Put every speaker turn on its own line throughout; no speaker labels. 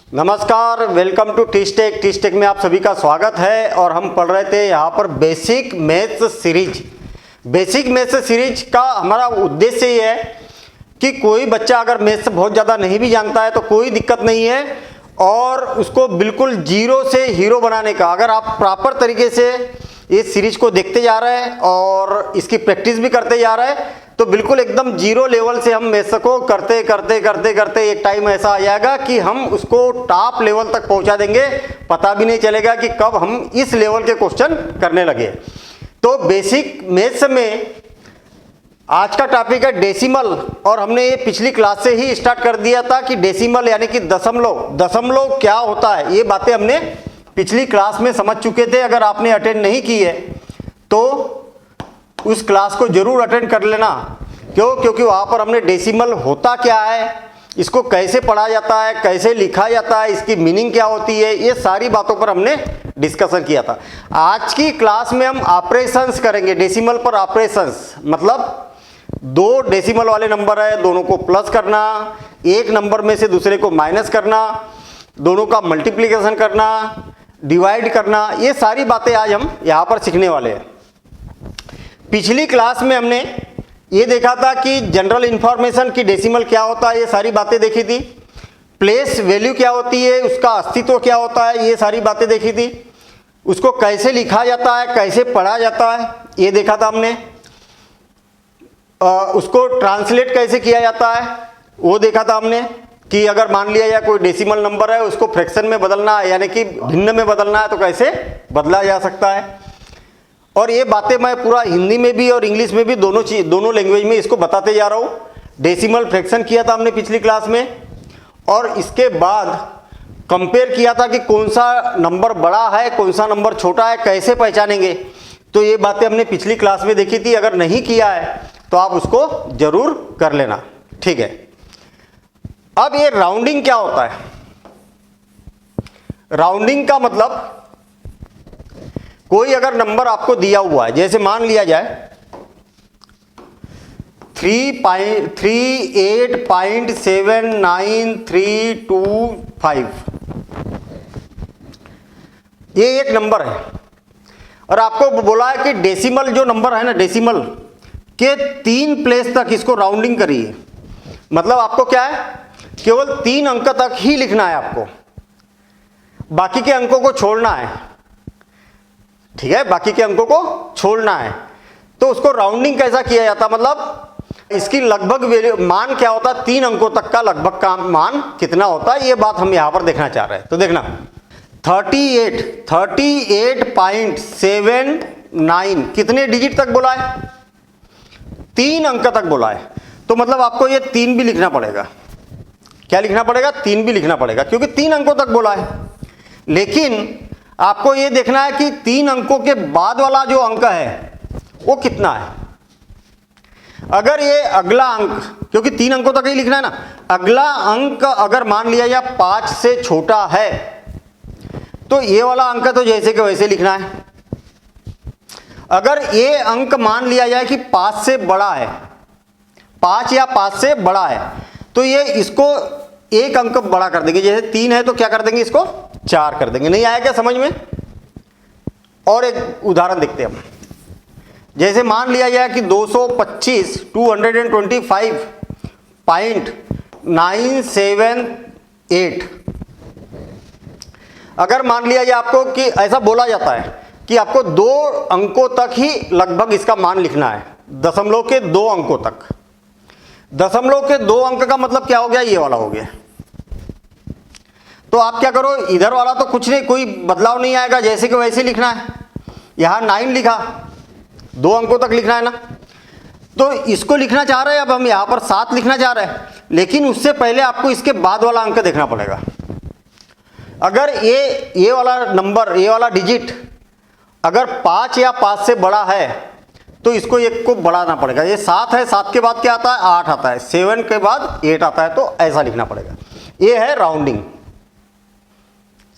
नमस्कार, welcome to टीस्टेक। टीस्टेक में आप सभी का स्वागत है और हम पढ़ रहे थे यहाँ पर basic maths series. Basic maths series का हमारा उद्देश्य ये है कि कोई बच्चा अगर मैथ्स बहुत ज़्यादा नहीं भी जानता है तो कोई दिक्कत नहीं है, और उसको बिल्कुल जीरो से हीरो बनाने का, अगर आप प्रॉपर तरीके से इस सीरीज को देखते जा रहे हैं और इसकी प्रैक्टिस भी करते जा रहे हैं तो बिल्कुल एकदम जीरो लेवल से हम मैथ्स को करते करते करते करते एक टाइम ऐसा आ जाएगा कि हम उसको टॉप लेवल तक पहुंचा देंगे, पता भी नहीं चलेगा कि कब हम इस लेवल के क्वेश्चन करने लगे। तो बेसिक मैथ्स में आज का टॉपिक है डेसिमल, और हमने ये पिछली क्लास से ही स्टार्ट कर दिया था कि डेसिमल यानी कि दशमलव क्या होता है, ये बातें हमने पिछली क्लास में समझ चुके थे। अगर आपने अटेंड नहीं की है तो उस क्लास को जरूर अटेंड कर लेना। क्योंकि वहाँ पर हमने डेसिमल होता क्या है, इसको कैसे पढ़ा जाता है, कैसे लिखा जाता है, इसकी मीनिंग क्या होती है, ये सारी बातों पर हमने डिस्कशन किया था। आज की क्लास में हम ऑपरेशंस करेंगे, डेसिमल पर ऑपरेशंस, मतलब दो डेसिमल वाले नंबर है, दोनों को प्लस करना, एक नंबर में से दूसरे को माइनस करना, दोनों का मल्टीप्लिकेशन करना, डिवाइड करना, ये सारी बातें आज हम यहाँ पर सीखने वाले हैं। पिछली क्लास में हमने ये देखा था कि जनरल इंफॉर्मेशन की डेसिमल क्या होता है, ये सारी बातें देखी थी। प्लेस वैल्यू क्या होती है, उसका अस्तित्व क्या होता है, ये सारी बातें देखी थी। उसको कैसे लिखा जाता है, कैसे पढ़ा जाता है, ये देखा था हमने। उसको ट्रांसलेट कैसे किया जाता है वो देखा था हमने, कि अगर मान लिया या कोई डेसिमल नंबर है उसको फ्रैक्शन में बदलना है यानी कि भिन्न में बदलना है तो कैसे बदला जा सकता है। और ये बातें मैं पूरा हिंदी में भी और इंग्लिश में भी दोनों लैंग्वेज में इसको बताते जा रहा हूँ। डेसिमल फ्रैक्शन किया था हमने पिछली क्लास में, और इसके बाद कंपेयर किया था कि कौन सा नंबर बड़ा है कौन सा नंबर छोटा है, कैसे पहचानेंगे। तो ये बातें हमने पिछली क्लास में देखी थी। अगर नहीं किया है तो आप उसको जरूर कर लेना, ठीक है। अब ये राउंडिंग क्या होता है? राउंडिंग का मतलब कोई अगर नंबर आपको दिया हुआ है, जैसे मान लिया जाए 38.79325, ये एक नंबर है, और आपको बोला है कि डेसिमल जो नंबर है ना, डेसिमल के 3 प्लेस तक इसको राउंडिंग करिए। मतलब आपको क्या है, केवल 3 अंक तक ही लिखना है आपको, बाकी के अंकों को छोड़ना है, ठीक है, बाकी के अंकों को छोड़ना है। तो उसको राउंडिंग कैसा किया जाता, मतलब इसकी लगभग मान क्या होता है, 3 अंकों तक का लगभग का मान कितना होता है, ये बात हम यहां पर देखना चाह रहे हैं। तो देखना 38.79 कितने डिजिट तक बोला है, 3 अंक तक बोला है। तो मतलब आपको ये 3 भी लिखना पड़ेगा। क्या लिखना पड़ेगा? 3 भी लिखना पड़ेगा, क्योंकि 3 अंकों तक बोला है। लेकिन आपको ये देखना है कि 3 अंकों के बाद वाला जो अंक है वो कितना है। अगर ये अगला अंक, क्योंकि 3 अंकों तक ही लिखना है ना, अगला अंक अगर मान लिया जाए 5 से छोटा है तो ये वाला अंक तो जैसे कि वैसे लिखना है। अगर ये अंक मान लिया जाए कि 5 से बड़ा है, 5 या 5 से बड़ा है, तो ये इसको एक अंक बड़ा कर देंगे। जैसे 3 है तो क्या कर देंगे, इसको 4 कर देंगे। नहीं आया क्या समझ में? और एक उदाहरण देखते हैं हम। जैसे मान लिया जाए कि 225.978, अगर मान लिया जाए आपको कि ऐसा बोला जाता है कि आपको 2 अंकों तक ही लगभग इसका मान लिखना है, दशमलव के 2 अंकों तक। दशमलव के 2 अंक का मतलब क्या हो गया, ये वाला हो गया। तो आप क्या करो, इधर वाला तो कुछ नहीं, कोई बदलाव नहीं आएगा, जैसे कि वैसे लिखना है। यहां 9 लिखा, 2 अंकों तक लिखना है ना, तो इसको लिखना चाह रहे हैं। अब हम यहां पर 7 लिखना चाह रहे हैं, लेकिन उससे पहले आपको इसके बाद वाला अंक देखना पड़ेगा। अगर ये वाला नंबर, ये वाला डिजिट अगर 5 या 5 से बड़ा है तो इसको एक को बढ़ाना पड़ेगा। ये 7 है, 7 के बाद क्या आता है, 8 आता है, 7 के बाद 8 आता है, तो ऐसा लिखना पड़ेगा। ये है राउंडिंग।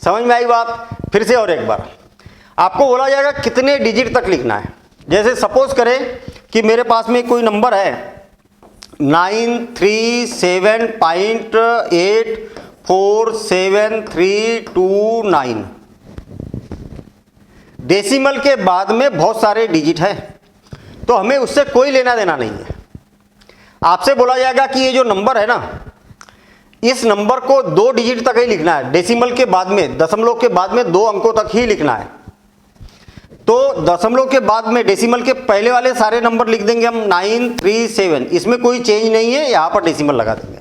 समझ में आई बात? फिर से और एक बार आपको बोला जाएगा कितने डिजिट तक लिखना है। जैसे सपोज करें कि मेरे पास में कोई नंबर है 937.8 47329। डेसिमल के बाद में बहुत सारे डिजिट हैं, तो हमें उससे कोई लेना देना नहीं है। आपसे बोला जाएगा कि ये जो नंबर है ना, इस नंबर को 2 डिजिट तक ही लिखना है। डेसिमल के बाद में, दशमलव के बाद में 2 अंकों तक ही लिखना है। तो दशमलव के बाद में डेसिमल के पहले वाले सारे नंबर लिख देंगे हम 937, इसमें कोई चेंज नहीं है, यहां पर डेसिमल लगा देंगे।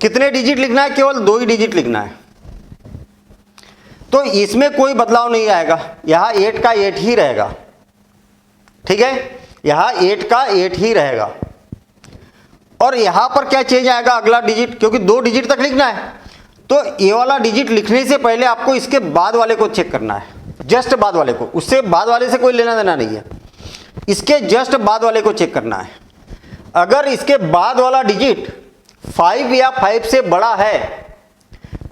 कितने डिजिट लिखना है? केवल 2 ही डिजिट लिखना है, तो इसमें कोई बदलाव नहीं आएगा। यहां 8 का 8 ही रहेगा, ठीक है, यहां 8 का 8 ही रहेगा। और यहां पर क्या चेंज आएगा? अगला डिजिट, क्योंकि 2 डिजिट तक लिखना है, तो ये वाला डिजिट लिखने से पहले आपको इसके बाद वाले को चेक करना है, जस्ट बाद वाले को। उससे बाद वाले से कोई लेना देना नहीं है, इसके जस्ट बाद वाले को चेक करना है। अगर इसके बाद वाला डिजिट 5 या 5 से बड़ा है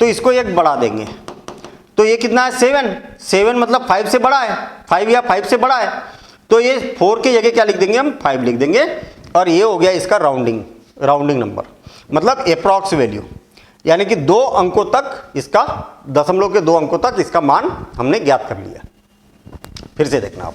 तो इसको एक बढ़ा देंगे। तो ये कितना है? 7 मतलब 5 से बड़ा है, 5 या 5 से बड़ा है, तो ये 4 की जगह क्या लिख देंगे हम? 5 लिख देंगे। और ये हो गया इसका राउंडिंग नंबर, मतलब अप्रॉक्स वैल्यू, यानी कि 2 अंकों तक इसका, दशमलव के 2 अंकों तक इसका मान हमने ज्ञात कर लिया। फिर से देखना आप,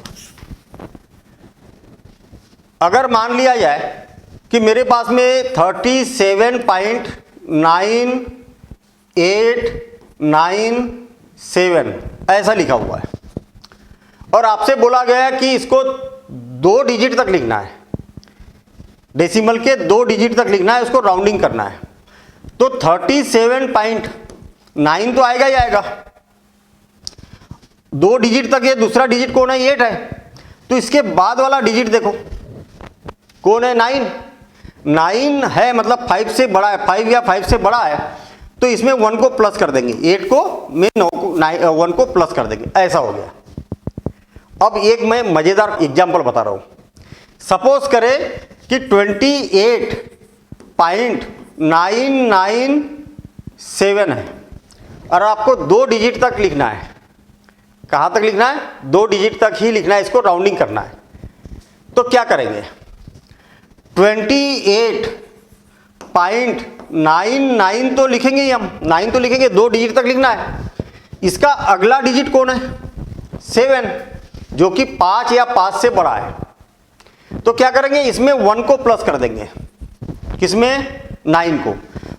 अगर मान लिया जाए कि मेरे पास में 37.9897 ऐसा लिखा हुआ है, और आपसे बोला गया है कि इसको 2 डिजिट तक लिखना है, डेसिमल के 2 डिजिट तक लिखना है, उसको राउंडिंग करना है। तो 37.9 तो आएगा ही आएगा, 2 डिजिट तक। ये दूसरा डिजिट कौन है? 8 है, तो इसके बाद वाला डिजिट देखो कौन है? 9 है, मतलब 5 से बड़ा है, 5 या 5 से बड़ा है, तो इसमें 1 को प्लस कर देंगे, 8 को में 9 को 1 को प्लस कर देंगे, ऐसा हो गया। अब एक मैं मजेदार एग्जांपल बता रहा हूं। सपोज करें कि 28.997 है और आपको 2 डिजिट तक लिखना है। कहां तक लिखना है? 2 डिजिट तक ही लिखना है, इसको राउंडिंग करना है। तो क्या करेंगे? 28.99 तो लिखेंगे ही हम, 9 तो लिखेंगे, 2 डिजिट तक लिखना है। इसका अगला डिजिट कौन है? 7, जो कि 5 या 5 से बड़ा है। तो क्या करेंगे? इसमें 1 को प्लस कर देंगे, किसमें? 9 को।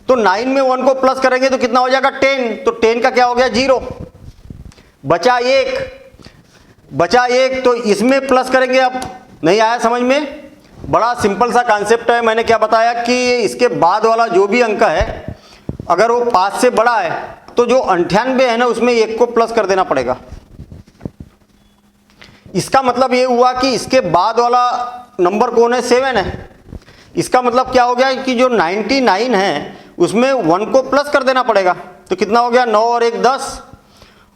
तो 9 में 1 को प्लस करेंगे तो कितना हो जाएगा? 10। तो 10 का क्या हो गया? 0। बचा 1, तो इसमें प्लस करेंगे। अब नहीं आया समझ में? बड़ा सिंपल सा कॉन्सेप्ट है। मैंने क्या बताया कि इसके बाद वाला जो भी अंक है, अगर वो 5 से बड़ा है तो जो 98 है ना, उसमें 1 को प्लस कर देना पड़ेगा। इसका मतलब ये हुआ कि इसके बाद वाला नंबर कौन है? 7 है। इसका मतलब क्या हो गया कि जो 99 है उसमें 1 को प्लस कर देना पड़ेगा। तो कितना हो गया? 9 और 1 10,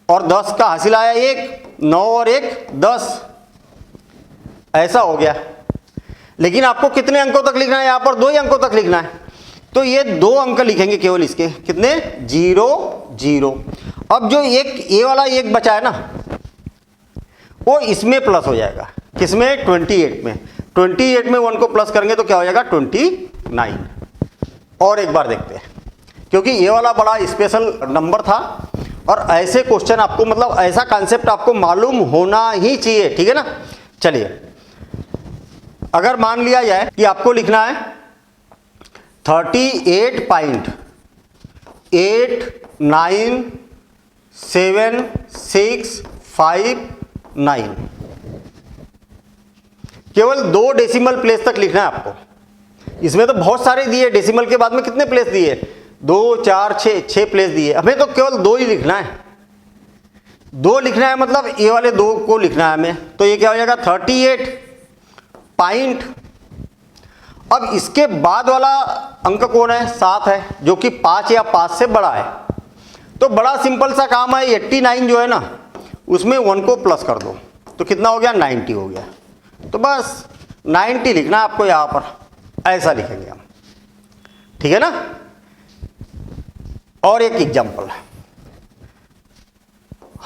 और 10 का हासिल आया 1, 9 और 1 10, ऐसा हो गया। लेकिन आपको कितने अंकों तक लिखना है? यहां पर 2 ही अंकों तक लिखना है, तो ये 2 अंक लिखेंगे केवल इसके। कितने? 0 0। अब जो एक ये वाला 1 बचा है ना, वो इसमें प्लस हो जाएगा। किसमें? 28 में। 28 में 1 को प्लस करेंगे तो क्या हो जाएगा? 29। और एक बार देखते हैं, क्योंकि ये वाला बड़ा स्पेशल नंबर था, और ऐसे क्वेश्चन आपको, मतलब ऐसा कॉन्सेप्ट आपको मालूम होना ही चाहिए, ठीक है ना। चलिए, अगर मान लिया जाए कि आपको लिखना है 38.97659, केवल 2 डेसिमल प्लेस तक लिखना है आपको। इसमें तो बहुत सारे दिए, डेसिमल के बाद में कितने प्लेस दिए? 2 4 6 प्लेस दिए। हमें तो केवल 2 ही लिखना है। 2 लिखना है, मतलब ये वाले 2 को लिखना है हमें। तो ये क्या हो जाएगा? 38 पॉइंट। अब इसके बाद वाला अंक कौन है? 7 है, जो कि 5 या 5 से बड़ा है। तो बड़ा सिंपल सा काम है, 89 जो है ना, उसमें 1 को प्लस कर दो, तो कितना हो गया? 90 हो गया। तो बस 90 लिखना आपको यहां पर, ऐसा लिखेंगे हम, ठीक है ना। और एक एग्जांपल,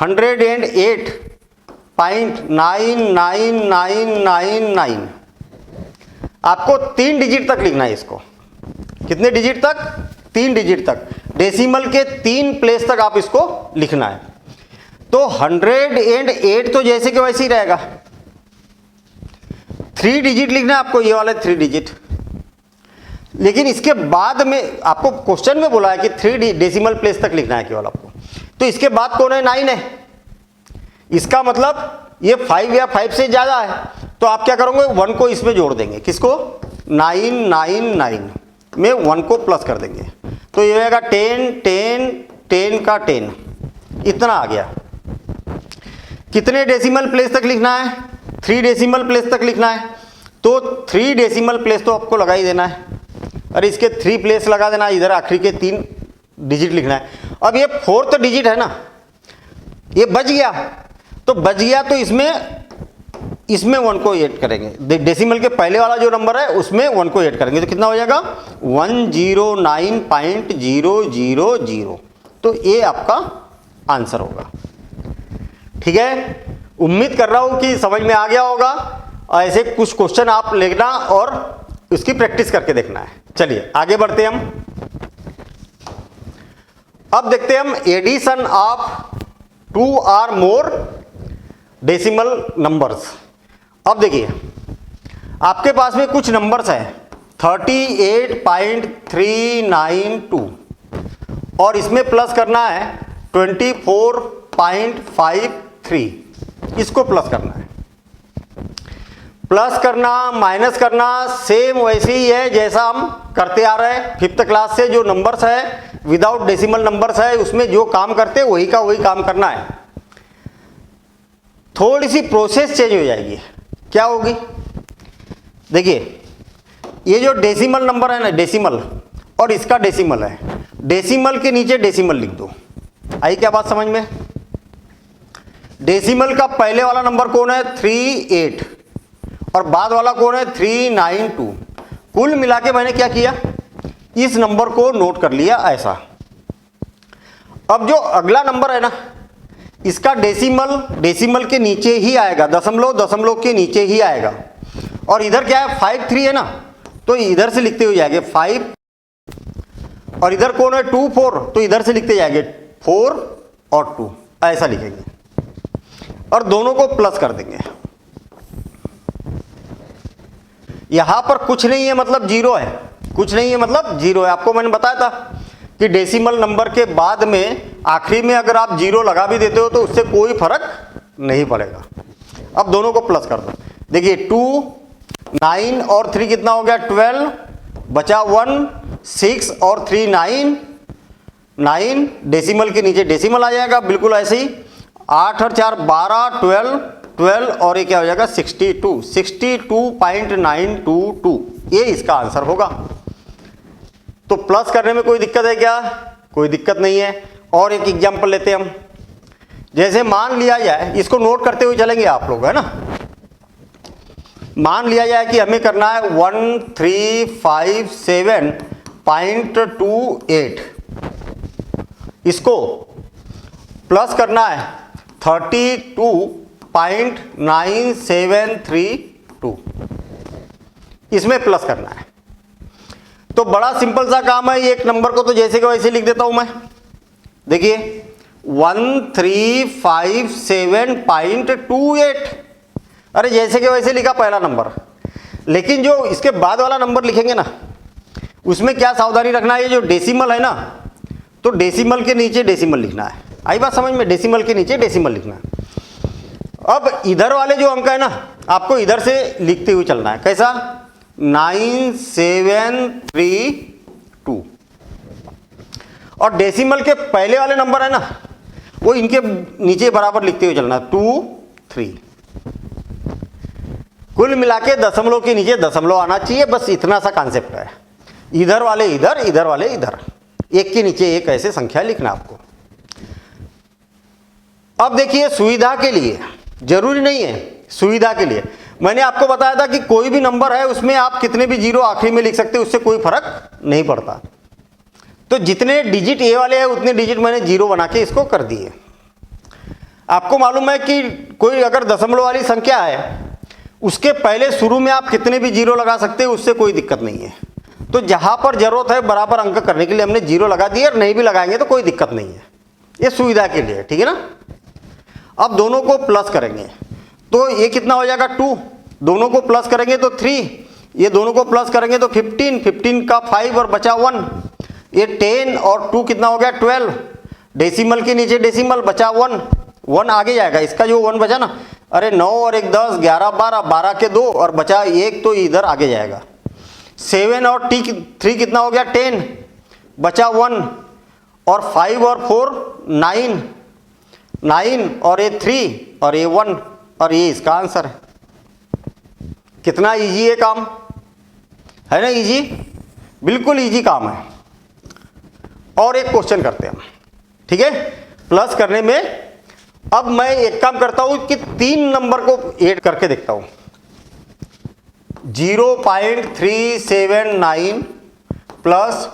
108.99999, आपको 3 डिजिट तक लिखना है इसको। कितने डिजिट तक? 3 डिजिट तक। डेसिमल के 3 प्लेस तक आप इसको लिखना है। तो 108 तो जैसे कि वैसे ही रहेगा, 3 डिजिट लिखना है आपको, ये वाले 3 डिजिट। लेकिन इसके बाद में आपको क्वेश्चन में बोला है कि 3 डेसिमल प्लेस तक लिखना है केवल आपको। तो इसके बाद कौन है? 9 है। इसका मतलब ये 5 या 5 से ज्यादा है, तो आप क्या करोगे? 1 को इसमें जोड़ देंगे। किसको? 999 में 1 को प्लस कर देंगे, तो ये होगा 10 10 10 का 10, इतना आ गया। कितने डेसिमल प्लेस तक लिखना है? 3 डेसिमल प्लेस तक लिखना है। तो 3 डेसिमल प्लेस तो आपको लगा ही देना है, और इसके 3 प्लेस लगा देना, इधर आखिरी के 3 डिजिट लिखना है। अब ये 4th डिजिट है ना, ये बच गया, तो बच गया तो इसमें 1 को ऐड करेंगे। डेसिमल के पहले वाला जो नंबर है उसमें 1 को ऐड करेंगे, तो कितना हो जाएगा? 109.000। तो ये आपका आंसर होगा। ठीक है, उम्मीद कर रहा हूं कि समझ में आ गया होगा। ऐसे कुछ क्वेश्चन आप लिखना और उसकी प्रैक्टिस करके देखना है। चलिए आगे बढ़ते हैं हम। अब देखते हैं हम addition of 2 or more decimal numbers. अब देखिए आपके पास में कुछ नंबर्स हैं 38.392 और इसमें प्लस करना है 24.53, इसको प्लस करना है। प्लस करना माइनस करना सेम वैसे ही है जैसा हम करते आ रहे हैं 5th क्लास से। जो नंबर्स है विदाउट डेसिमल नंबर्स है, उसमें जो काम करते हैं वही का वही काम करना है। थोड़ी सी प्रोसेस चेंज हो जाएगी। क्या होगी? देखिए ये जो डेसिमल नंबर है ना, डेसिमल, और इसका डेसिमल है, डेसिमल के नीचे डेसिमल लिख दो। आई क्या बात समझ में? डेसिमल का पहले वाला नंबर कौन है? 38, और बाद वाला कौन है? 392। कुल मिला के मैंने क्या किया? इस नंबर को नोट कर लिया ऐसा। अब जो अगला नंबर है ना, इसका डेसिमल के नीचे ही आएगा, दशमलव के नीचे ही आएगा। और इधर क्या है? 53 है ना, तो इधर से लिखते हुए जाएंगे 5, और इधर कौन है? 24, तो इधर से लिखते जाएंगे 4 और 2, ऐसा लिखेंगे और दोनों को प्लस कर देंगे। यहां पर कुछ नहीं है मतलब 0 है, कुछ नहीं है मतलब 0 है। आपको मैंने बताया था कि डेसिमल नंबर के बाद में आखिरी में अगर आप 0 लगा भी देते हो तो उससे कोई फर्क नहीं पड़ेगा। अब दोनों को प्लस कर दो। देखिए 2 9 और 3 कितना हो गया? 12, बचा 1 6 और 3 9 9, डेसिमल के नीचे डेसिमल आ जाएगा बिल्कुल ऐसे ही। 8 और 4 12, 12 और ये क्या हो जाएगा? 62.922, ये इसका आंसर होगा। तो प्लस करने में कोई दिक्कत है क्या? कोई दिक्कत नहीं है। और एक एग्जांपल लेते हैं हम। जैसे मान लिया जाए, इसको नोट करते हुए चलेंगे आप लोग, है ना। मान लिया जाए कि हमें करना है 1357.28, इसको प्लस करना है 32.9732, इसमें प्लस करना है। तो बड़ा सिंपल सा काम है। एक नंबर को तो जैसे कि वैसे लिख देता हूं मैं। देखिए 1357.28, अरे जैसे कि वैसे लिखा पहला नंबर। लेकिन जो इसके बाद वाला नंबर लिखेंगे ना, उसमें क्या सावधानी रखना है? ये जो डेसिमल है ना, तो डेसिमल के नीचे डेसिमल लिखना है। आई बात समझ में? डेसिमल के नीचे डेसिमल लिखना है। अब इधर वाले जो अंक है ना, आपको इधर से लिखते हुए चलना है। कैसा? 9732। और डेसिमल के पहले वाले नंबर है ना, वो इनके नीचे बराबर लिखते हुए चलना है 2 3। कुल मिला के दशमलव के नीचे दशमलव आना चाहिए, बस इतना सा कॉन्सेप्ट है। इधर वाले इधर, इधर वाले इधर, एक के नीचे एक ऐसे संख्या लिखना आपको। अब देखिए सुविधा के लिए, जरूरी नहीं है, सुविधा के लिए मैंने आपको बताया था कि कोई भी नंबर है उसमें आप कितने भी 0 आखिरी में लिख सकते हैं, उससे कोई फर्क नहीं पड़ता। तो जितने डिजिट ए वाले हैं उतने डिजिट मैंने 0 बना के इसको कर दिए। आपको मालूम है कि कोई अगर दशमलव वाली संख्या है, उसके पहले शुरू में आप कितने भी 0 लगा सकते हैं, उससे कोई दिक्कत नहीं है। तो जहां पर जरूरत है बराबर अंक करने के लिए हमने 0 लगा दिया, और नहीं भी लगाएंगे तो कोई दिक्कत नहीं है, ये सुविधा के लिए, ठीक है ना। अब दोनों को प्लस करेंगे तो ये कितना हो जाएगा 2, दोनों को प्लस करेंगे तो 3, ये दोनों को प्लस करेंगे तो 15, 15 का 5 और बचा 1, ये 10 और 2 कितना हो गया 12, डेसिमल के नीचे डेसिमल बचा 1, 1 आगे जाएगा, इसका जो 1 बचा ना, अरे 9 और 1 10, 11 12, 12 के 2 और बचा 1 तो इधर आगे जाएगा। 7 और 3 कितना हो गया 10, बचा 1 और 5 और 4 9, 9 और ये 3 और ये 1 और ये इसका आंसर है। कितना इजी है काम, है ना, इजी, बिल्कुल इजी काम है। और एक क्वेश्चन करते हैं हम, ठीक है, प्लस करने में। अब मैं एक काम करता हूं कि 3 नंबर को ऐड करके देखता हूं, 0.379 प्लस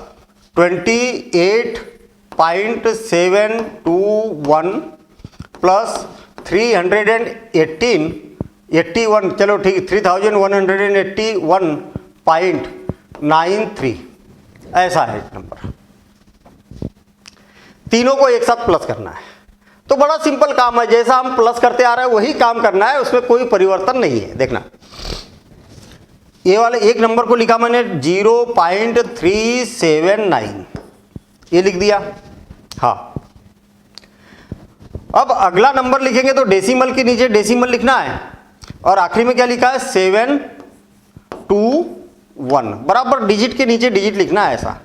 28.721 प्लस 381, चलो ठीक, 3181.93 ऐसा है नंबर। तीनों को एक साथ प्लस करना है, तो बड़ा सिंपल काम है, जैसा हम प्लस करते आ रहे हैं वही काम करना है, उसमें कोई परिवर्तन नहीं है। देखना, ये वाले एक नंबर को लिखा मैंने 0.379, ये लिख दिया। हाँ, अब अगला नंबर लिखेंगे तो डेसिमल के नीचे डेसिमल लिखना है, और आखिरी में क्या लिखा है 721, बराबर डिजिट के नीचे डिजिट लिखना है ऐसा।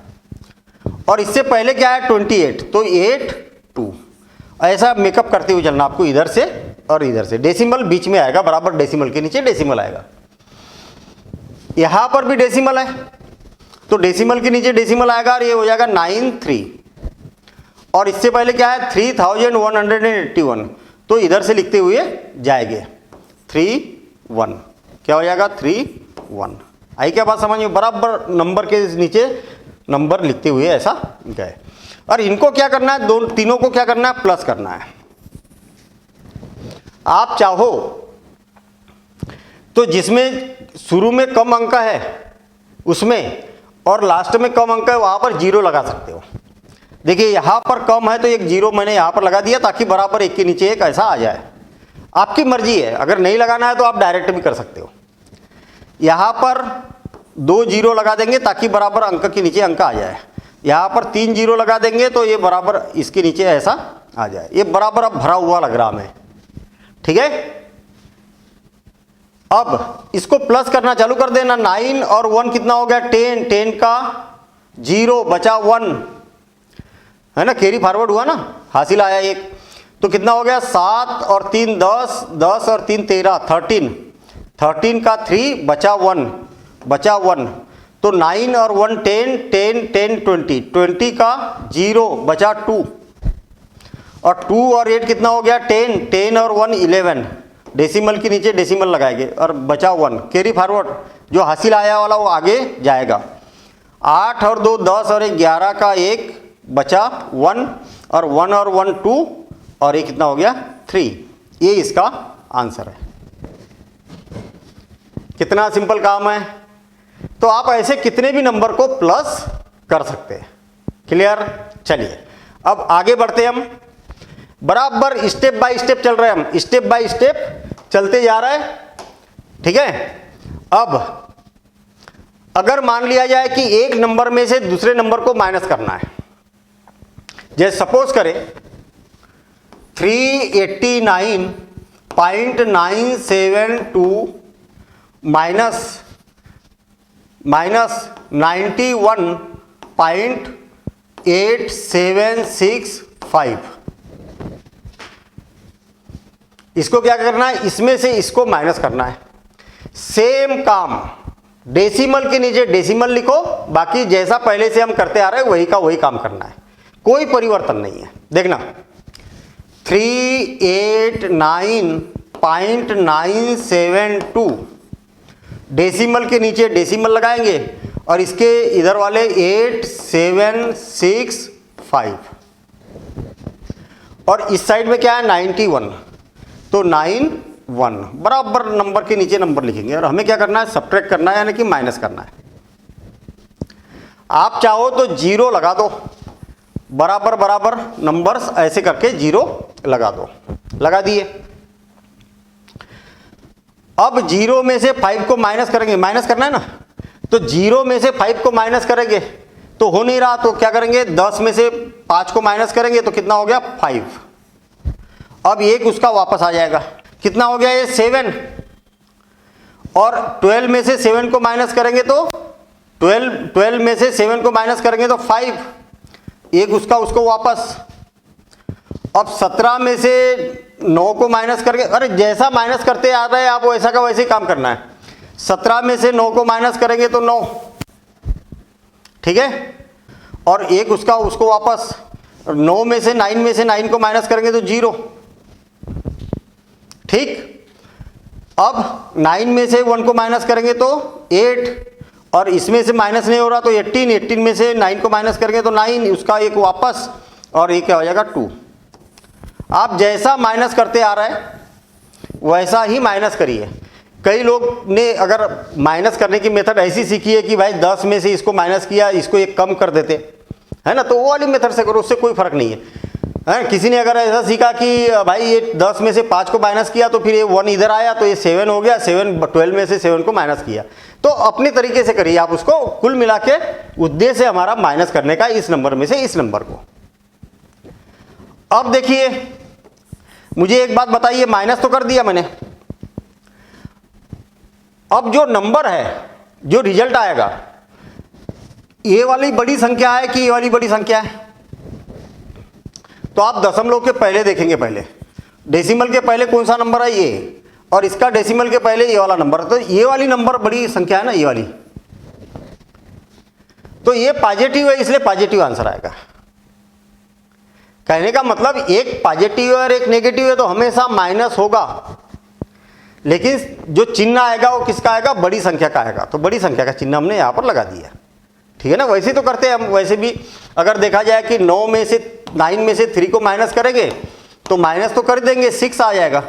और इससे पहले क्या है 28, तो 8 2, ऐसा मेकअप करते हुए चलना आपको, इधर से और इधर से, डेसिमल बीच में आएगा, बराबर डेसिमल के नीचे डेसिमल आएगा। यहां पर भी डेसिमल है तो डेसिमल के नीचे डेसिमल आएगा, और ये हो जाएगा 93, और इससे पहले क्या है 3181, तो इधर से लिखते हुए जाएंगे 31, क्या हो जाएगा 31। आई क्या बात समझ में, बराबर नंबर के नीचे नंबर लिखते हुए ऐसा गए। और इनको क्या करना है, तीनों को क्या करना है, प्लस करना है। आप चाहो तो जिसमें शुरू में कम अंक है उसमें, और लास्ट में कम अंक है, वहां पर 0 लगा सकते हो। देखिए यहां पर कम है तो एक 0 मैंने यहां पर लगा दिया, ताकि बराबर एक के नीचे एक ऐसा आ जाए। आपकी मर्जी है, अगर नहीं लगाना है तो आप डायरेक्ट भी कर सकते हो। यहां पर 2 0 लगा देंगे ताकि बराबर अंक के नीचे अंक आ जाए, यहां पर 3 0 लगा देंगे तो ये बराबर इसके नीचे ऐसा आ जाए, ये बराबर अब भरा हुआ लग रहा है, ठीक है। अब इसको प्लस करना चालू कर देना, 9 और 1 कितना हो गया 10, 10 का 0 बचा 1, है ना, कैरी फॉरवर्ड हुआ ना, हासिल आया 1, तो कितना हो गया 7 और 3 10, 10 और 3 13, 13, 13 का 3 बचा 1, बचा 1, तो 9 और 1 10, 10 10 20, 20 का 0 बचा 2, और 2 और 8 कितना हो गया 10, 10 और 1 11, डेसिमल के नीचे डेसिमल लगाएंगे, और बचा 1, कैरी फॉरवर्ड, जो हासिल आया वाला वो आगे जाएगा। 8 और 2 10 और 11 का 1 बचा 1, और 1 और 1 2, और ये कितना हो गया 3, ये इसका आंसर है। कितना सिंपल काम है। तो आप ऐसे कितने भी नंबर को प्लस कर सकते हैं। क्लियर। चलिए अब आगे बढ़ते हम, बराबर स्टेप बाय स्टेप चल रहे हैं हम, स्टेप बाय स्टेप चलते जा रहे हैं, ठीक है। अब अगर मान लिया जाए कि एक नंबर में से दूसरे नंबर को माइनस करना है, जैसे सपोज करें 389.972 माइनस 91.8765, इसको क्या करना है, इसमें से इसको माइनस करना है। सेम काम, डेसिमल के नीचे डेसिमल लिखो, बाकी जैसा पहले से हम करते आ रहे हैं वही का वही काम करना है, कोई परिवर्तन नहीं है। देखना 389.972 डेसिमल के नीचे डेसिमल लगाएंगे, और इसके इधर वाले 8765, और इस साइड में क्या है 91, तो 91 बराबर नंबर के नीचे नंबर लिखेंगे, और हमें क्या करना है सब्ट्रैक्ट करना है, यानी कि माइनस करना है। आप चाहो तो जीरो लगा दो, बराबर बराबर नंबर्स ऐसे करके जीरो लगा दो, लगा दिए। अब जीरो में से 5 को माइनस करेंगे, माइनस करना है ना, तो जीरो में से 5 को माइनस करेंगे तो हो नहीं रहा, तो क्या करेंगे 10 में से 5 को माइनस करेंगे तो कितना हो गया 5। अब एक उसका वापस आ जाएगा, कितना हो गया ये 7। और 12 में से 7 को माइनस करेंगे तो 12 में से 7 को माइनस करेंगे तो 5, एक उसको वापस। अब 17 में से 9 को माइनस करके, अरे जैसा माइनस करते आ रहे हैं आप वैसा का वैसे ही काम करना है। 17 में से 9 को माइनस करेंगे तो 9, ठीक है, और एक उसको वापस। 9 में से 9 को माइनस करेंगे तो 0, ठीक। अब 9 में से 1 को माइनस करेंगे तो 8, और इसमें से माइनस नहीं हो रहा तो 18 में से 9 को माइनस करेंगे तो 9, उसका एक वापस, और ये क्या हो जाएगा 2। आप जैसा माइनस करते आ रहे हैं वैसा ही माइनस करिए। कई लोग ने अगर माइनस करने की मेथड ऐसी सीखी है कि भाई 10 में से इसको माइनस किया, इसको एक कम कर देते, है ना, तो वो वाली मेथड से करो, उससे कोई फर्क नहीं है। किसी ने अगर ऐसा सीखा कि भाई ये 10 में से 5 को माइनस किया तो फिर ये 1 इधर आया तो ये 7 हो गया, 12 में से 7 को माइनस किया, तो अपने तरीके से करिए आप उसको। कुल मिला के उद्देश्य हमारा माइनस करने का इस नंबर में से इस नंबर को। अब देखिए, मुझे एक बात बताइए, माइनस तो कर दिया मैंने, अब जो नंबर है, जो रिजल्ट आएगा, ये वाली बड़ी संख्या है कि ये वाली बड़ी संख्या है? तो आप दशमलव के पहले देखेंगे, पहले डेसिमल के पहले कौन सा नंबर है ये, और इसका डेसिमल के पहले ये वाला नंबर है, तो ये वाली नंबर बड़ी संख्या है ना, ये वाली, तो ये पॉजिटिव है, इसलिए पॉजिटिव आंसर आएगा। कहने का मतलब एक पॉजिटिव और एक नेगेटिव है तो हमेशा माइनस होगा, लेकिन जो चिन्ह आएगा वो किसका आएगा, बड़ी संख्या का आएगा, तो बड़ी संख्या का चिन्ह हमने यहां पर लगा दिया, ठीक है ना। वैसे तो करते हैं हम, वैसे भी अगर देखा जाए कि 9 में से 3 को माइनस करेंगे तो माइनस तो कर देंगे, 6 आ जाएगा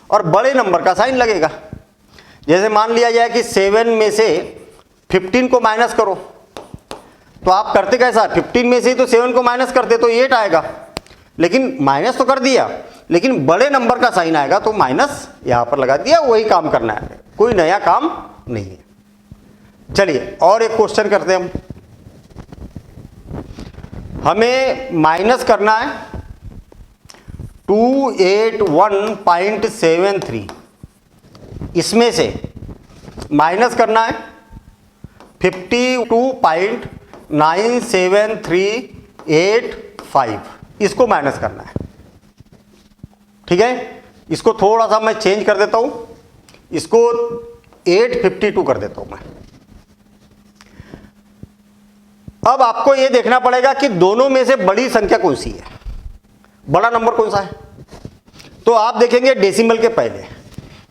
और बड़े नंबर का साइन लगेगा। जैसे मान लिया जाए कि 7 में से 15 को माइनस करो, तो आप करते कैसा, 15 में से तो 7 को माइनस करते तो 8 आएगा, लेकिन माइनस तो कर दिया, लेकिन बड़े नंबर का साइन आएगा तो माइनस यहां पर लगा दिया। वही काम करना है, कोई नया काम नहीं है। चलिए और एक क्वेश्चन करते हैं हम। हमें माइनस करना है 281.73, इसमें से माइनस करना है 52.97385, इसको माइनस करना है, ठीक है। इसको थोड़ा सा मैं चेंज कर देता हूं, इसको 852 कर देता हूं मैं। अब आपको यह देखना पड़ेगा कि दोनों में से बड़ी संख्या कौन सी है, बड़ा नंबर कौन सा है। तो आप देखेंगे डेसिमल के पहले,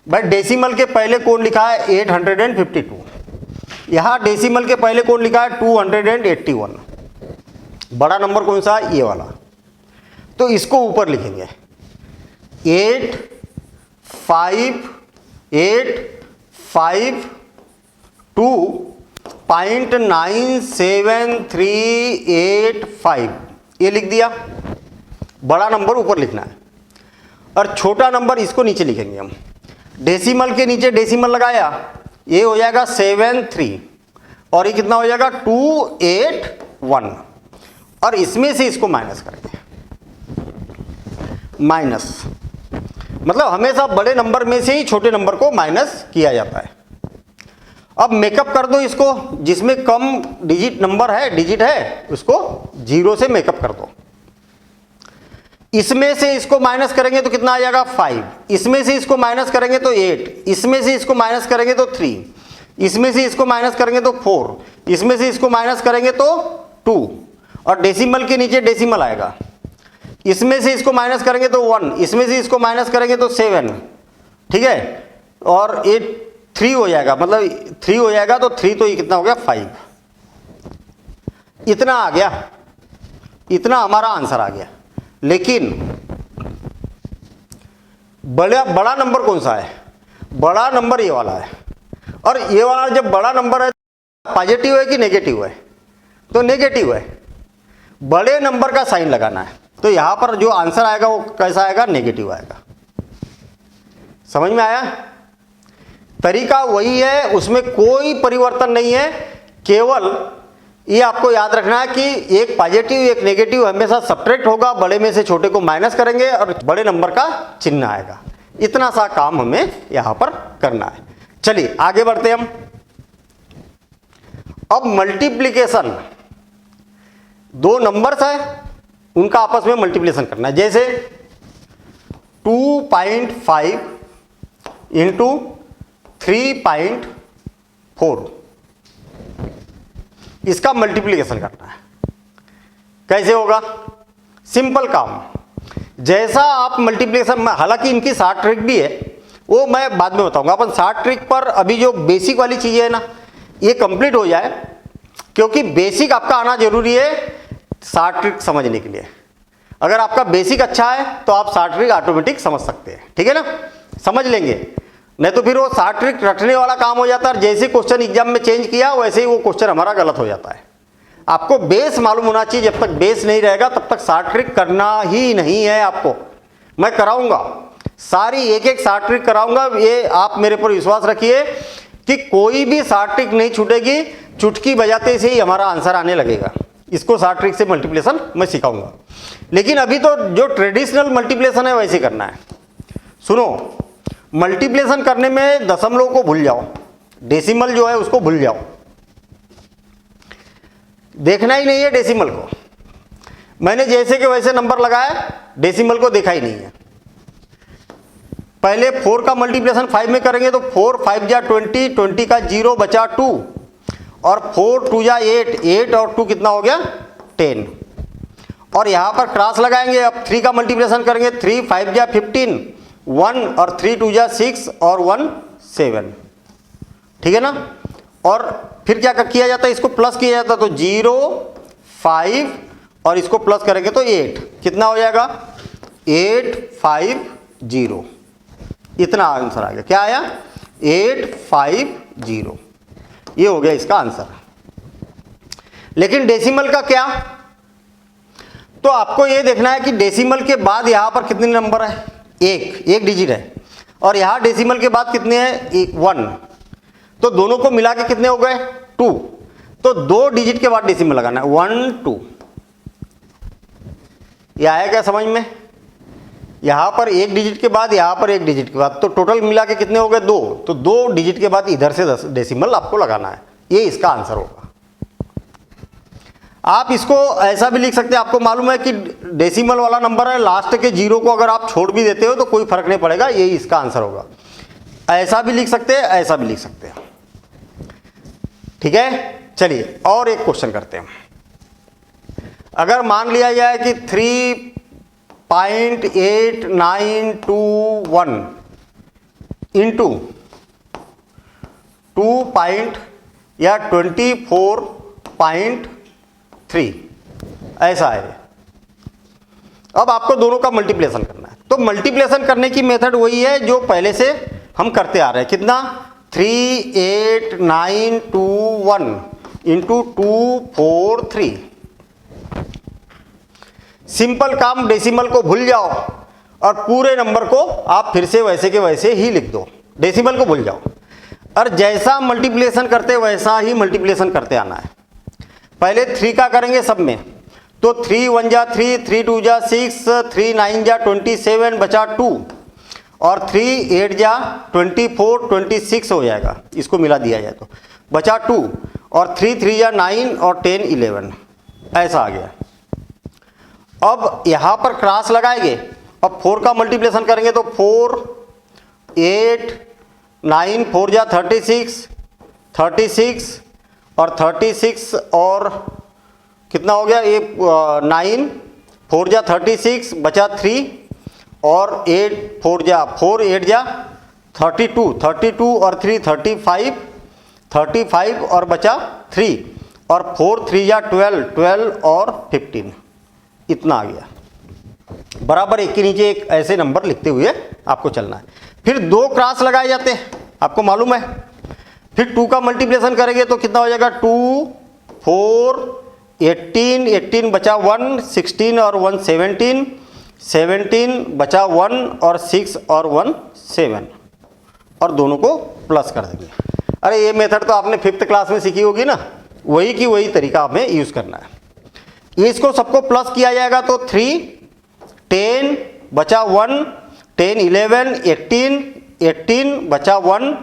भाई डेसिमल के पहले कौन लिखा है 852, यहां डेसिमल के पहले कौन लिखा है 281, बड़ा नंबर कौन सा है, ये वाला, तो इसको ऊपर लिखेंगे 858.97385, ये लिख दिया, बड़ा नंबर ऊपर लिखना है, और छोटा नंबर इसको नीचे लिखेंगे हम। डेसिमल के नीचे डेसिमल लगाया, ये हो जाएगा 73, और ये कितना हो जाएगा 281, और इसमें से इसको माइनस करेंगे। माइनस मतलब हमेशा बड़े नंबर में से ही छोटे नंबर को माइनस किया जाता है। अब मेकअप कर दो इसको, जिसमें कम डिजिट नंबर है, डिजिट है, उसको 0 से मेकअप कर दो। इसमें से इसको माइनस करेंगे तो कितना आ जाएगा 5, इसमें से इसको माइनस करेंगे तो 8, इसमें से इसको माइनस करेंगे तो 3, इसमें से इसको माइनस करेंगे तो 4, इसमें से इसको माइनस करेंगे तो 2, और डेसिमल के नीचे डेसिमल आएगा, इसमें से इसको माइनस करेंगे तो 1, इसमें से इसको माइनस करेंगे तो 7, ठीक है, और ये 3 हो जाएगा, मतलब 3 हो जाएगा तो 3, तो ये कितना हो गया 5। इतना आ गया, इतना हमारा आंसर आ गया। लेकिन बड़ा नंबर कौन सा है, बड़ा नंबर ये वाला है, और ये वाला जब बड़ा नंबर है पॉजिटिव है कि नेगेटिव है, तो नेगेटिव है, बड़े नंबर का साइन लगाना है। तो यहां पर जो आंसर आएगा वो कैसा आएगा, नेगेटिव आएगा। समझ में आया? तरीका वही है, उसमें कोई परिवर्तन नहीं है, केवल ये आपको याद रखना है कि एक पॉजिटिव एक नेगेटिव हमेशा सब्ट्रैक्ट होगा, बड़े में से छोटे को माइनस करेंगे और बड़े नंबर का चिन्ह आएगा। इतना सा काम हमें यहां पर करना है। चलिए आगे बढ़ते हम। अब मल्टीप्लिकेशन, दो नंबर्स है उनका आपस में मल्टीप्लिकेशन करना है। जैसे 2.5 इंटू 3.4, इसका मल्टीप्लिकेशन करना है। कैसे होगा? सिंपल काम, जैसा आप मल्टीप्लिकेशन, हालांकि इनकी 60 ट्रिक भी है, वो मैं बाद में बताऊंगा। अपन 60 ट्रिक पर अभी जो बेसिक वाली चीजें है ना, ये कंप्लीट हो जाए, क्योंकि बेसिक आपका आना जरूरी है 60 ट्रिक समझने के लिए। अगर आपका बेसिक अच्छा है तो आप 60 ट्रिक ऑटोमेटिक समझ सकते हैं, ठीक है ना, समझ लेंगे। नहीं तो फिर वो 60 ट्रिक रटने वाला काम हो जाता है, और जैसे क्वेश्चन एग्जाम में चेंज किया वैसे ही वो क्वेश्चन हमारा गलत हो जाता है। आपको बेस मालूम होना चाहिए, जब तक बेस नहीं रहेगा तब तक 60 ट्रिक करना ही नहीं है आपको। मैं कराऊंगा सारी एक एक 60 ट्रिक कराऊंगा, ये आप मेरे पर विश्वास रखिए कि कोई भी 60 ट्रिक नहीं छूटेगी। चुटकी बजाते से ही हमारा आंसर आने लगेगा। इसको 60 ट्रिक से मल्टीप्लिकेशन मैं सिखाऊंगा, लेकिन अभी तो जो ट्रेडिशनल मल्टीप्लिकेशन है वैसे करना है। सुनो, मल्टीप्लिकेशन करने में दशमलव को भूल जाओ, डेसिमल जो है उसको भूल जाओ, देखना ही नहीं है डेसिमल को। मैंने जैसे कि वैसे नंबर लगाया, डेसिमल को देखा ही नहीं है। पहले 4 का मल्टीप्लिकेशन 5 में करेंगे तो 4 5 जा 20, 20 का 0 बचा 2, और 4 2 जा 8, 8 और 2 कितना हो गया 10। और यहां पर क्रॉस लगाएंगे। अब 3 का मल्टीप्लिकेशन करेंगे, 3 5 जा 15, 1 और 3 2 जा 6 और 1 7, ठीक है ना। और फिर क्या किया जाता है, इसको प्लस किया जाता है, तो 0 5 और इसको प्लस करेंगे तो 8, कितना हो जाएगा 850। इतना आंसर आ गया। क्या आया 850, ये हो गया इसका आंसर। लेकिन डेसिमल का क्या, तो आपको ये देखना है कि डेसिमल के बाद यहां पर कितने नंबर है, एक डिजिट है, और यहां डेसिमल के बाद कितने हैं 1, तो दोनों को मिला के कितने हो गए 2, तो 2 डिजिट के बाद डेसिमल लगाना है 1 2। ये आया क्या समझ में? यहां पर 1 डिजिट के बाद, यहां पर 1 डिजिट के बाद, तो टोटल मिला के कितने हो गए 2, तो 2 डिजिट के बाद इधर से डेसिमल आपको लगाना है। ये इसका आंसर होगा। आप इसको ऐसा भी लिख सकते हैं, आपको मालूम है कि डेसिमल वाला नंबर है, लास्ट के 0 को अगर आप छोड़ भी देते हो तो कोई फर्क नहीं पड़ेगा, यही इसका आंसर होगा। ऐसा भी लिख सकते हैं, ऐसा भी लिख सकते हैं, ठीक है। चलिए और एक क्वेश्चन करते हैं। अगर मान लिया जाए कि 3.8921 इंटू 24.3 ऐसा है। अब आपको दोनों का मल्टीप्लिकेशन करना है। तो मल्टीप्लिकेशन करने की मेथड वही है जो पहले से हम करते आ रहे हैं। कितना 38921 इंटू 243। सिंपल काम, डेसिमल को भूल जाओ और पूरे नंबर को आप फिर से वैसे के वैसे ही लिख दो। डेसिमल को भूल जाओ और जैसा मल्टीप्लिकेशन करते वैसा ही मल्टीप्लिकेशन करते आना है। पहले 3 का करेंगे सब में, तो 3 1 जा 3, 3 2 जा 6, 3 9 जा 27 बचा 2, और 3 8 जा 24 26 हो जाएगा, इसको मिला दिया जाए तो बचा 2, और 3 3 जा 9 और 10 11 ऐसा आ गया। अब यहां पर क्रॉस लगाएंगे, अब 4 का मल्टीप्लिकेशन करेंगे तो 4 8 9 4 जा 36 36 और 36 और कितना हो गया ये 9 4 जा 36 बचा 3, और 8 4 8 जा 32 32 और 3 35 और बचा 3, और 4 3 जा 12 और 15, इतना आ गया। बराबर एक के नीचे एक ऐसे नंबर लिखते हुए आपको चलना है। फिर 2 क्रॉस लगाए जाते हैं, आपको मालूम है। फिर 2 का मल्टीप्लिकेशन करेंगे तो कितना हो जाएगा 2 4 18, 18 बचा 1, 16 और 1 17, 17 बचा 1 और 6 और 1 7, और दोनों को प्लस कर देंगे। अरे ये मेथड तो आपने 5th क्लास में सीखी होगी ना, वही की वही तरीका हमें यूज़ करना है। इसको सबको प्लस किया जाएगा तो 3, 10 बचा 1, 10 11, 18, 18 बचा 1,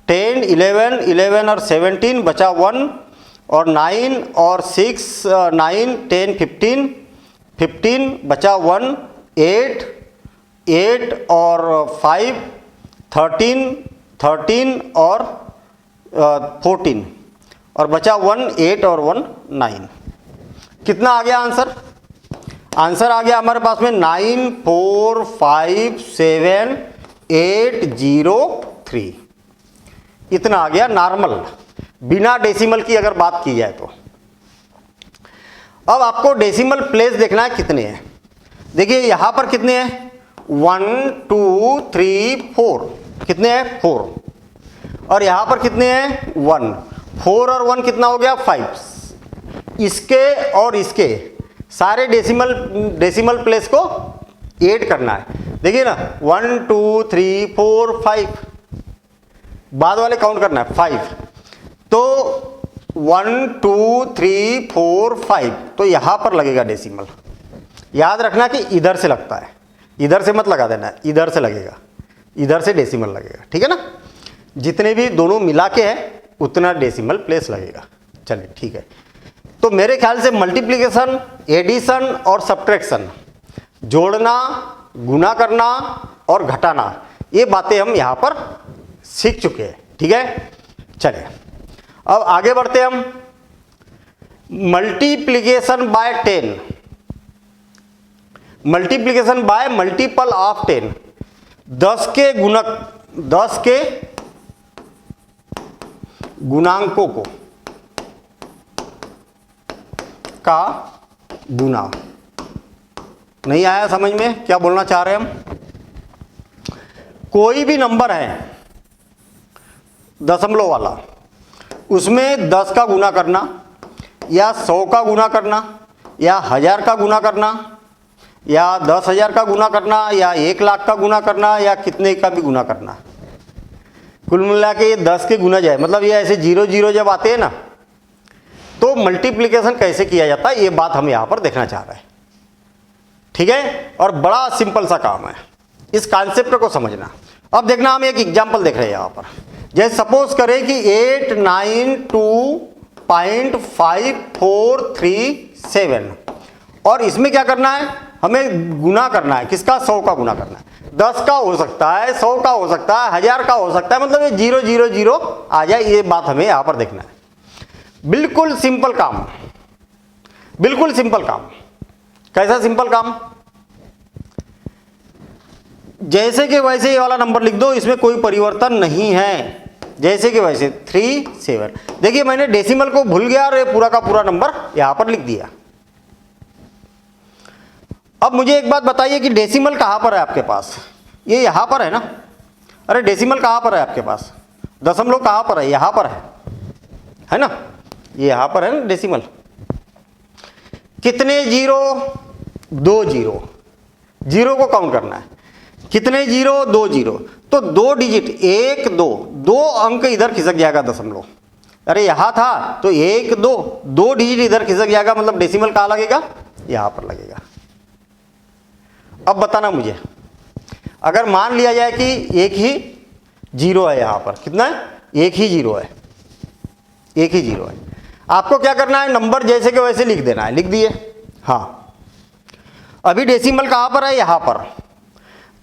10 11, 11 और 17 बचा 1, और 9 और 6 9 10 15, 15 बचा 1, 8 8 और 5 13, 13 और 14, और बचा 1 8 और 1 9। कितना आ गया आंसर? आंसर आ गया हमारे पास में 9 4 5 7 8 0 3। इतना आ गया नॉर्मल, बिना डेसिमल की अगर बात की जाए तो। अब आपको डेसिमल प्लेस देखना है कितने हैं। देखिए यहां पर कितने हैं, 1 2 3 4, कितने हैं 4, और यहां पर कितने हैं 1, 4 और 1 कितना हो गया 5। इसके और इसके सारे डेसिमल प्लेस को ऐड करना है। देखिए ना 1 2 3 4 5, बाद वाले काउंट करना है 5, तो 1 2 3 4 5, तो यहां पर लगेगा डेसिमल। याद रखना कि इधर से लगता है, इधर से मत लगा देना, इधर से लगेगा, इधर से डेसिमल लगेगा, ठीक है ना। जितने भी दोनों मिला के है उतना डेसिमल प्लेस लगेगा। चलिए ठीक है, तो मेरे ख्याल से मल्टीप्लिकेशन, एडिशन और सब्ट्रैक्शन, जोड़ना, गुना करना और घटाना, ये बातें हम यहां पर सीख चुके हैं, ठीक है। चलिए अब आगे बढ़ते हैं हम। Multiplication bye 10, multiplication bye multiple of 10, 10 के गुणक, 10 के गुणांकों को का गुना। नहीं आया समझ में क्या बोलना चाह रहे हैं हम? कोई भी नंबर है दशमलव वाला, उसमें 10 का गुना करना, या 100 का गुना करना, या 1000 का गुना करना, या 10,000 का गुना करना, या 1 लाख का गुना करना, या कितने का भी गुना करना, कुल मिला के ये 10 के गुना जाए, मतलब ये ऐसे 0 0 जब आते हैं ना, तो मल्टीप्लिकेशन कैसे किया जाता है ये बात हम यहां पर देखना चाह रहे हैं, ठीक है। और बड़ा सिंपल सा काम है, इस कॉन्सेप्ट को समझना। अब देखना हम एक एग्जांपल देख रहे हैं यहां पर। जैसे सपोज करें कि 892.5437, और इसमें क्या करना है, हमें गुना करना है, किसका 100 का गुना करना है। 10 का हो सकता है, 100 का हो सकता है, 1000 का हो सकता है, मतलब ये 0 0 0 आ जाए, ये बात हमें यहां पर देखना है। बिल्कुल सिंपल काम, बिल्कुल सिंपल काम। कैसा सिंपल काम? जैसे कि वैसे ये वाला नंबर लिख दो, इसमें कोई परिवर्तन नहीं है, जैसे कि वैसे 3 7। देखिए मैंने डेसिमल को भूल गया और ये पूरा का पूरा नंबर यहां पर लिख दिया। अब मुझे एक बात बताइए कि डेसिमल कहां पर है आपके पास? ये यहां पर है ना। अरे डेसिमल कहां पर है आपके पास? दशमलव कहां पर है? यहां पर है ना, ये यहां पर है ना डेसिमल। कितने जीरो? 2 जीरो, जीरो को काउंट करना है। कितने जीरो? 2 जीरो, तो 2 डिजिट 1 2, 2 अंक इधर खिसक जाएगा दशमलव। अरे यहां था तो 1 2, 2 डिजिट इधर खिसक जाएगा, मतलब डेसिमल कहां लगेगा? यहां पर लगेगा। अब बताना मुझे, अगर मान लिया जाए कि एक ही जीरो है, यहां पर कितना है? एक ही जीरो है, एक ही जीरो है। आपको क्या करना है, नंबर जैसे कि वैसे लिख देना है। लिख दिए? हाँ। अभी डेसिमल कहां पर है? यहां पर।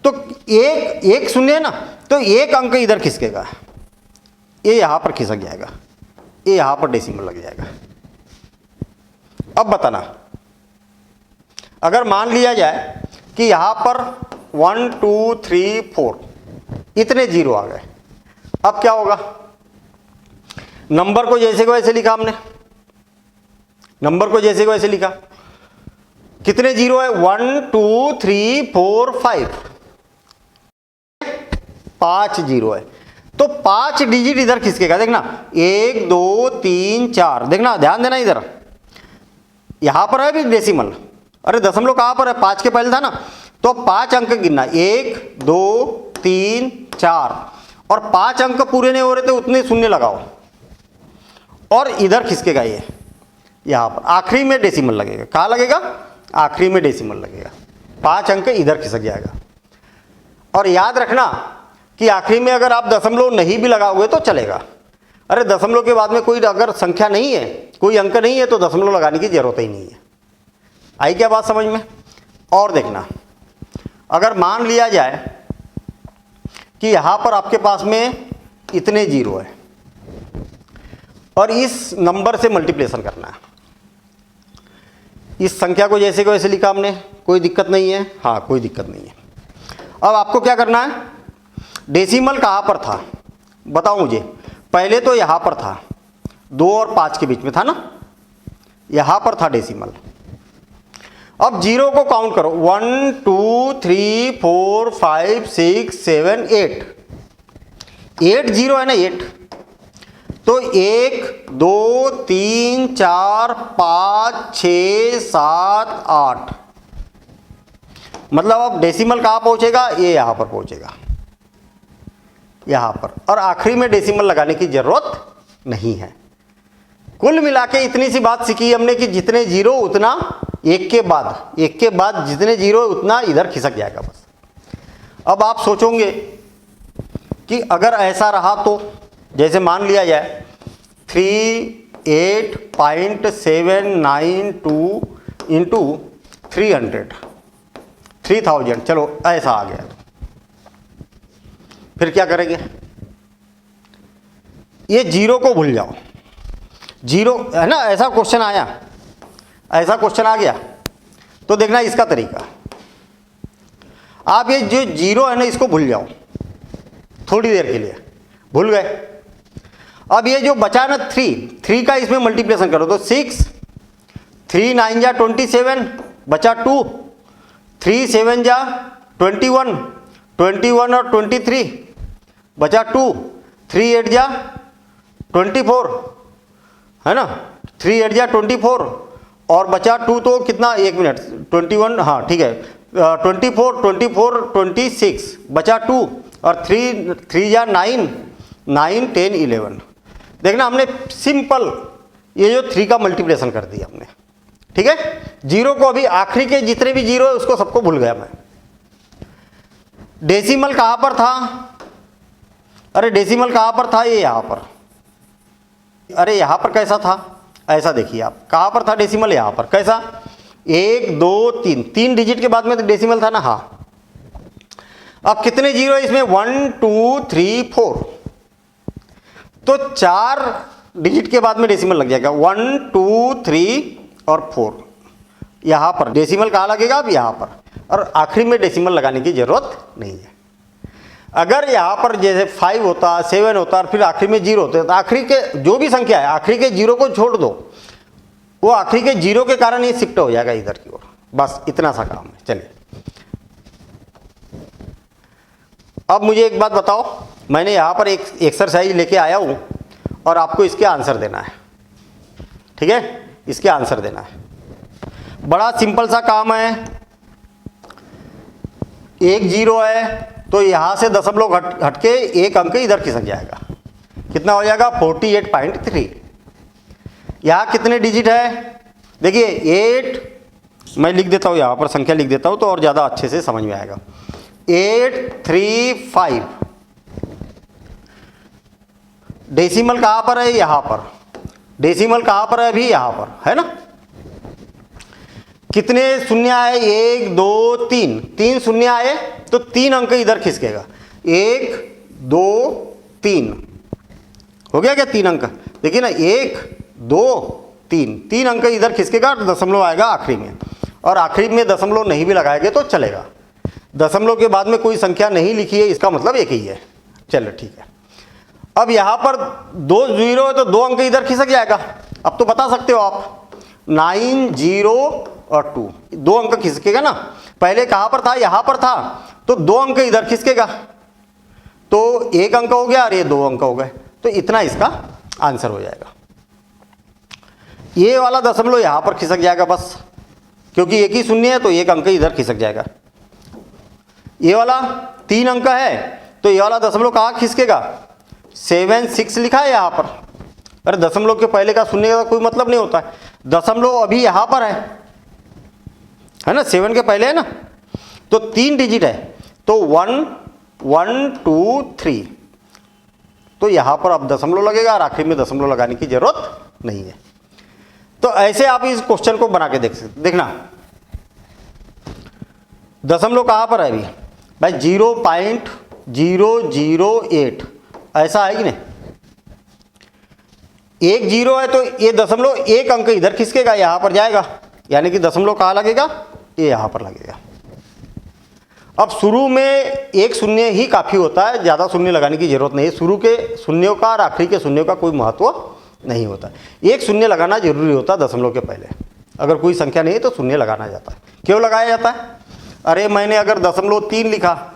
तो एक सुनिए ना, तो 1 अंक इधर खिसकेगा, ये यहां पर खिसक जाएगा, ये यहां पर डेसिमल लग जाएगा। अब बताना, अगर मान लिया जाए कि यहां पर 1 2 3 4 इतने जीरो आ गए, अब क्या होगा? नंबर को जैसे को वैसे लिखा हमने, नंबर को जैसे को वैसे लिखा। कितने जीरो है? 1 2 3 4 5, 5 जीरो है, तो 5 डिजिट इधर खिसकेगा। देखना 1 2 3 4, देखना ध्यान देना इधर, यहाँ पर है भी डेसिमल, अरे दशमलव कहाँ पर है, 5 के पहले था ना, तो 5 अंक गिनना, 1 2 3 4, और 5 अंक पूरे नहीं हो रहे थे उतने शून्य लगाओ, और इधर खिसकेगा ये यहाँ पर, आखिरी में डेसिमल लगेगा। कहाँ लगेगा? आखिरी में डेसिमल लगेगा, 5 अंक इधर खिसक जाएगा। और याद रखना कि आखिरी में अगर आप दशमलव नहीं भी लगाओगे तो चलेगा। अरे दशमलव के बाद में कोई अगर संख्या नहीं है, कोई अंक नहीं है, तो दशमलव लगाने की जरूरत ही नहीं है। आई क्या बात समझ में? और देखना, अगर मान लिया जाए कि यहाँ पर आपके पास में इतने जीरो है और इस नंबर से मल्टीप्लिकेशन करना है, इस संख्या को जैसे को वैसे लिखा हमने, कोई दिक्कत नहीं है, हाँ कोई दिक्कत नहीं है। अब आपको क्या करना है, डेसिमल कहाँ पर था बताओ मुझे। पहले तो यहाँ पर था, 2 और 5 के बीच में था ना, यहाँ पर था डेसिमल। अब जीरो को काउंट करो, 1 2 3 4 5 6 7 8, 8 जीरो है ना, 8, तो 1 2 3 4 5 6 7 8, मतलब अब डेसिमल कहाँ पहुंचेगा, ये यहाँ पर पहुंचेगा, यहाँ पर, और आखिरी में डेसिमल लगाने की जरूरत नहीं है। कुल मिला के इतनी सी बात सीखी हमने कि जितने जीरो उतना एक के बाद जितने जीरो उतना इधर खिसक जाएगा बस। अब आप सोचोगे कि अगर ऐसा रहा तो, जैसे मान लिया जाए 38.792 इंटू 3000, चलो ऐसा आ गया, फिर क्या करेंगे, ये जीरो को भूल जाओ, जीरो है ना, ऐसा क्वेश्चन आया, ऐसा क्वेश्चन आ गया तो देखना इसका तरीका, आप ये जो जीरो है ना इसको भूल जाओ थोड़ी देर के लिए, भूल गए। अब ये जो बचा ना 3 का इसमें मल्टीप्लिकेशन करो तो 6, 3 9 जा 27, बचा 2, 3 7 जा 21, 21 और 23 बचा 2, 3 8 जा 24 है ना, 3 8 जा 24 और बचा 2 तो कितना, 1 मिनट, 21, हाँ ठीक है, 24 24 26 बचा 2 और 3 जा 9 9 10 11। देखना हमने सिंपल ये जो 3 का मल्टीप्लिकेशन कर दिया हमने, ठीक है। जीरो को अभी आखिरी के जितने भी जीरो है उसको सबको भूल गया मैं। डेसिमल कहां पर था, अरे डेसिमल कहां पर था, ये यहां पर, अरे यहां पर कैसा था, ऐसा देखिए आप, कहां पर था डेसिमल, यहां पर कैसा, 1 2 3, 3 डिजिट के बाद में तो डेसिमल था ना, हाँ। अब कितने जीरो है इसमें, 1 2 3 4, तो 4 डिजिट के बाद में डेसिमल लग जाएगा, 1 2 3 और 4, यहां पर डेसिमल कहां लगेगा, अब यहां पर, और आखिरी में डेसिमल लगाने की जरूरत नहीं है। अगर यहाँ पर जैसे 5 होता, 7 होता और फिर आखिरी में जीरो होते तो आखिरी के जो भी संख्या है आखिरी के जीरो को छोड़ दो, वो आखिरी के जीरो के कारण ये शिफ्ट हो जाएगा इधर की ओर, बस इतना सा काम है। चलिए अब मुझे एक बात बताओ, मैंने यहाँ पर एक एक्सरसाइज लेके आया हूँ और आपको इसके आंसर देना है, ठीक है, इसके आंसर देना है। बड़ा सिंपल सा काम है, एक जीरो है तो यहां से दशमलव हटके एक अंक इधर खिसक जाएगा, कितना हो जाएगा 48.3। यहां कितने डिजिट है, देखिए 8, मैं लिख देता हूं यहां पर संख्या लिख देता हूं तो और ज्यादा अच्छे से समझ में आएगा, 835। डेसिमल कहां पर है, यहां पर, डेसिमल कहां पर है, अभी यहां पर है ना। कितने शून्य आए, 1 2 3, 3 शून्य आए तो 3 अंक इधर खिसकेगा, 1 2 3 हो गया क्या, 3 अंक, देखिए ना 1 2 3 अंक इधर खिसकेगा, दशमलव आएगा आखिरी में, और आखिरी में दशमलव नहीं भी लगाएंगे तो चलेगा। दशमलव के बाद में कोई संख्या नहीं लिखी है इसका मतलब एक ही है, चलो ठीक है। अब यहां पर 2 जीरो है तो 2 अंक इधर खिसक जाएगा, अब तो बता सकते हो आप, 9 0 और 2, 2 अंक खिसकेगा ना, पहले कहां पर था, यहां पर था तो 2 अंक इधर खिसकेगा, तो 1 अंक हो गया और ये 2 अंक हो गए, तो इतना इसका आंसर हो जाएगा। ये वाला दशमलव यहाँ पर खिसक जाएगा बस, क्योंकि एक ही शून्य है तो एक अंक इधर खिसक जाएगा। ये वाला 3 अंक है तो ये वाला दशमलव कहाँ खिसकेगा, 7 6 लिखा है यहाँ पर। अरे दशमलव के पहले का शून्य का कोई मतलब नहीं होता है, दशमलव अभी यहाँ पर है ना, 7 के पहले है ना, तो 3 डिजिट है तो 1 1 2 3, तो यहाँ पर अब दशमलव लगेगा और आखिर में दशमलव लगाने की जरूरत नहीं है। तो ऐसे आप इस क्वेश्चन को बना के देख सकते। देखना दशमलव कहाँ पर है अभी भाई, 0.008 ऐसा है कि नहीं, 1 0 है तो ये दशमलव एक अंक इधर खिसकेगा, यहाँ पर जाएगा, यानी कि दशमलव कहाँ लगेगा, ये यहाँ पर लगेगा। अब शुरू में एक शून्य ही काफ़ी होता है, ज़्यादा शून्य लगाने की जरूरत नहीं है। शुरू के शून्यों का और आखिरी के शून्यों का कोई महत्व नहीं होता। एक शून्य लगाना जरूरी होता है दशमलव के पहले। अगर कोई संख्या नहीं है तो शून्य लगाना जाता है। क्यों लगाया जाता है, अरे मैंने अगर 0.3 लिखा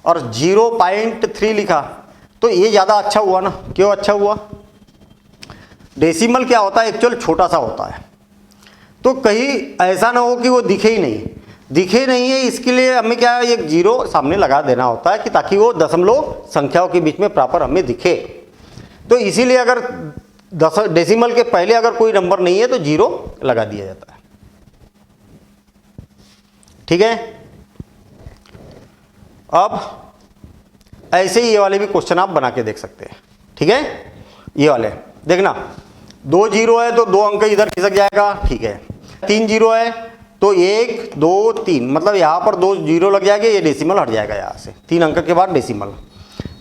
और 0.3 लिखा तो ये ज़्यादा अच्छा हुआ ना। क्यों अच्छा हुआ, डेसिमल क्या होता है एक्चुअल छोटा सा होता है, तो कहीं ऐसा ना हो कि वो दिखे ही नहीं है, इसके लिए हमें क्या है, एक 0 सामने लगा देना होता है कि ताकि वो दशमलव संख्याओं के बीच में प्रॉपर हमें दिखे। तो इसीलिए अगर डेसिमल के पहले अगर कोई नंबर नहीं है तो 0 लगा दिया जाता है। ठीक है, अब ऐसे ही ये वाले भी क्वेश्चन आप बना के देख सकते हैं। ठीक है, ये वाले देखना, 2 0 है तो 2 अंक इधर खिसक जाएगा। ठीक है, 3 0 है तो 1 2 3, मतलब यहाँ पर 2 0 लग जाएंगे, ये डेसिमल हट जाएगा यहाँ से, 3 अंक के बाद डेसिमल।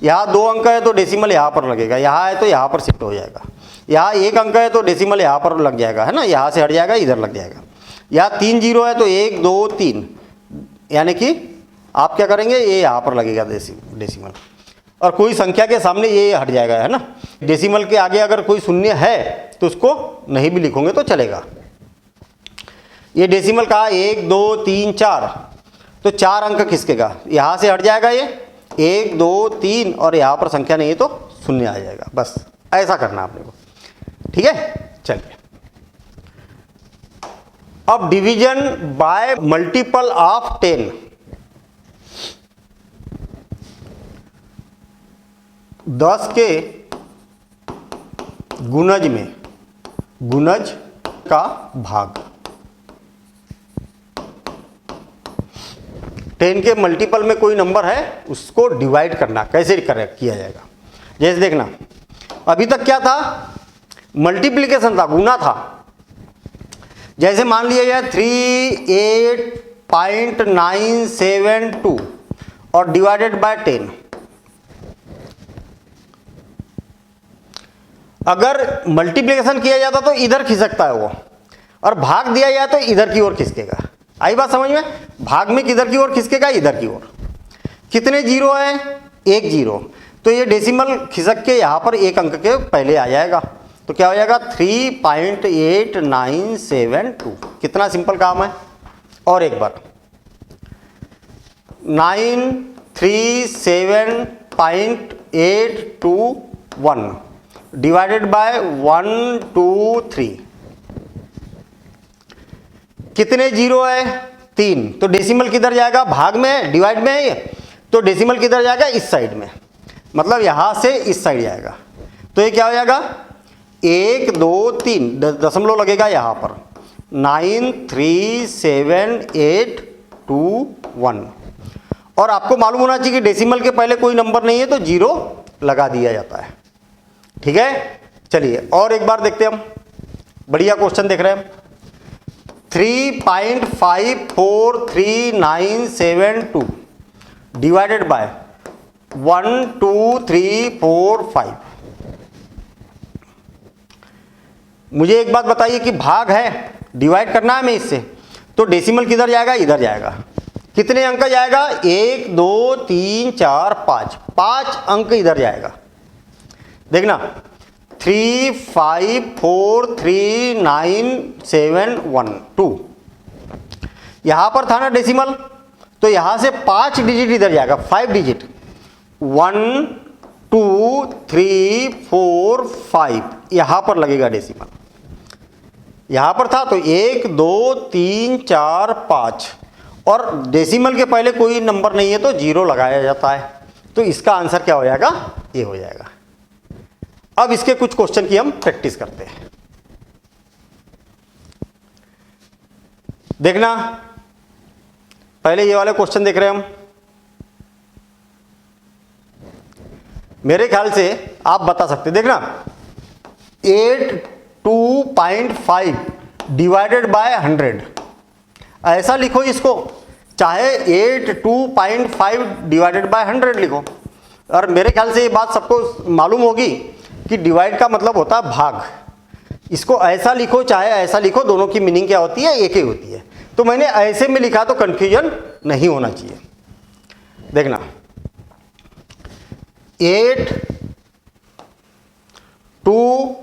यहाँ 2 अंक है तो डेसिमल यहाँ पर लगेगा, यहाँ है तो यहाँ पर शिफ्ट हो जाएगा। यहाँ 1 अंक है तो डेसिमल यहाँ पर लग जाएगा, है ना, यहाँ से हट जाएगा, इधर लग जाएगा। यहाँ 3 0 है तो 1 2 3, यानी कि आप क्या करेंगे, ये यहाँ पर लगेगा डेसिमल, और कोई संख्या के सामने ये हट जाएगा, है ना। डेसिमल के आगे अगर कोई शून्य है तो उसको नहीं भी लिखोगे तो चलेगा। ये डेसिमल कहा 1 2 3 4, तो 4 अंक खिसकेगा, यहाँ से हट जाएगा ये 1 2 3, और यहाँ पर संख्या नहीं है तो शून्य आ जाएगा। बस ऐसा करना आपने को। ठीक है, चलिए अब डिवीजन बाय मल्टीपल ऑफ 10। 10 के गुणज में गुणज का भाग, 10 के मल्टीपल में कोई नंबर है उसको डिवाइड करना, कैसे किया जाएगा। जैसे देखना, अभी तक क्या था, मल्टीप्लिकेशन था, गुना था। जैसे मान लिया जाए 38.972 और डिवाइडेड बाय 10। अगर मल्टीप्लिकेशन किया जाता तो इधर खिसकता है वो, और भाग दिया जाए तो इधर की ओर खिसकेगा। आई बात समझ में, भाग में किधर की ओर खिसकेगा, इधर की ओर। कितने 0 है, 1 0, तो ये डेसिमल खिसक के यहाँ पर एक अंक के पहले आ जाएगा, तो क्या हो जाएगा 3.8972। कितना सिंपल काम है। और एक बार 937.821 डिवाइडेड बाय 1 2 3, कितने 0 है, 3, तो डेसिमल किधर जाएगा, भाग में, डिवाइड में है ये, तो डेसिमल किधर जाएगा, इस साइड में, मतलब यहां से इस साइड जाएगा। तो ये क्या हो जाएगा 1 2 3, दशमलव लगेगा यहाँ पर 937.821, और आपको मालूम होना चाहिए कि डेसिमल के पहले कोई नंबर नहीं है तो 0 लगा दिया जाता है। ठीक है, चलिए और एक बार देखते हैं हम, बढ़िया क्वेश्चन देख रहे हैं। 3.543972 डिवाइडेड बाय 1 2 3 4 5। मुझे एक बात बताइए कि भाग है, डिवाइड करना है हमें इससे, तो डेसिमल किधर जाएगा, इधर जाएगा। कितने अंक जाएगा, 1 2 3 4 5, 5 अंक इधर जाएगा। देखना 3543972, यहां पर था ना डेसिमल, तो यहां से 5 डिजिट इधर जाएगा, 5 डिजिट, 1 2 3 4 5, यहां पर लगेगा डेसिमल। यहाँ पर था तो 1 2 3 4 5 और डेसिमल के पहले कोई नंबर नहीं है तो 0 लगाया जाता है। तो इसका आंसर क्या हो जाएगा, ये हो जाएगा। अब इसके कुछ क्वेश्चन की हम प्रैक्टिस करते हैं। देखना, पहले ये वाले क्वेश्चन देख रहे हैं हम। मेरे ख्याल से आप बता सकते, देखना 82.5 डिवाइडेड बाय 100, ऐसा लिखो इसको, चाहे 82.5 डिवाइडेड बाय 100 लिखो। और मेरे ख्याल से ये बात सबको मालूम होगी कि डिवाइड का मतलब होता है भाग। इसको ऐसा लिखो चाहे ऐसा लिखो, दोनों की मीनिंग क्या होती है, एक ही होती है। तो मैंने ऐसे में लिखा तो कंफ्यूजन नहीं होना चाहिए। देखना 8 2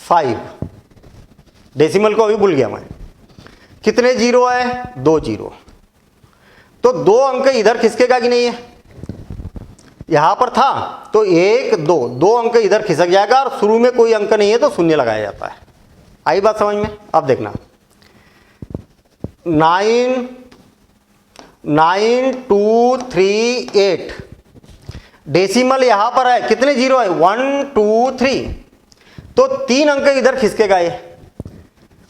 5, डेसिमल को अभी भूल गया मैं, कितने जीरो है, 2 जीरो। तो 2 अंक इधर खिसकेगा कि नहीं है, यहां पर था तो 1 2 अंक इधर खिसक जाएगा और शुरू में कोई अंक नहीं है तो शून्य लगाया जाता है। आई बात समझ में। अब देखना 9 2 3 8, डेसिमल यहां पर है, कितने जीरो है, 1 2 3, तो 3 अंक इधर खिसकेगा। ये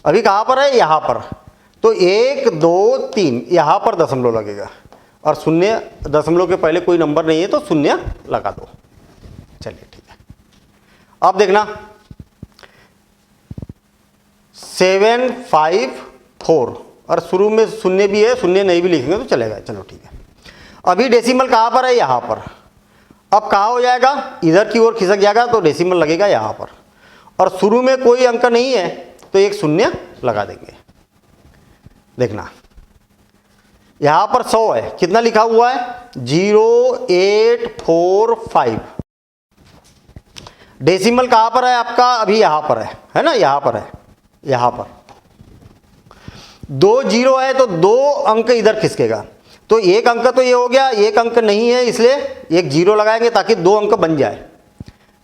अभी कहां पर है, यहां पर, तो 1 2 3 यहां पर दशमलव लगेगा और शून्य, दशमलव के पहले कोई नंबर नहीं है तो शून्य लगा दो। चलिए ठीक है। अब देखना 7 5 4, और शुरू में शून्य भी है, शून्य नहीं भी लिखेंगे तो चलेगा। चलो ठीक है। अभी डेसिमल कहां पर है, यहां पर। अब कहां हो जाएगा, इधर की ओर खिसक जाएगा तो डेसिमल लगेगा यहां पर, और शुरू में कोई अंक नहीं है तो एक शून्य लगा देंगे। देखना यहां पर 100 है, कितना लिखा हुआ है, 0845। डेसिमल कहां पर है आपका, अभी यहां पर है ना, यहां पर है, यहां पर 2 जीरो है तो 2 अंक इधर खिसकेगा। तो एक अंक तो ये हो गया, एक अंक नहीं है इसलिए एक जीरो लगाएंगे ताकि 2 अंक बन जाए।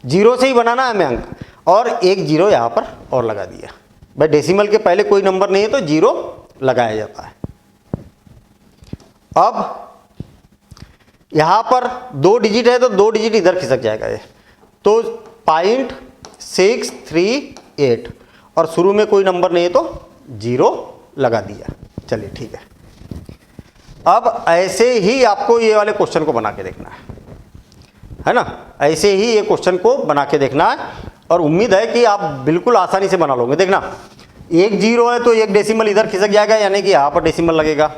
जीरो से ही बनाना है हमें अंक, और एक जीरो यहां पर और लगा दिया। भाई डेसिमल के पहले कोई नंबर नहीं है तो जीरो लगाया जाता है। अब यहां पर 2 डिजिट है तो 2 डिजिट इधर खिसक जाएगा ये, तो 0.638, और शुरू में कोई नंबर नहीं है तो जीरो लगा दिया। चलिए ठीक है। अब ऐसे ही आपको ये वाले क्वेश्चन को बना के देखना है ना, ऐसे ही ये क्वेश्चन को बना के देखना है, और उम्मीद है कि आप बिल्कुल आसानी से बना लोगे। देखना 1 जीरो है तो एक डेसिमल इधर खिसक जाएगा, यानी कि यहां पर डेसिमल लगेगा।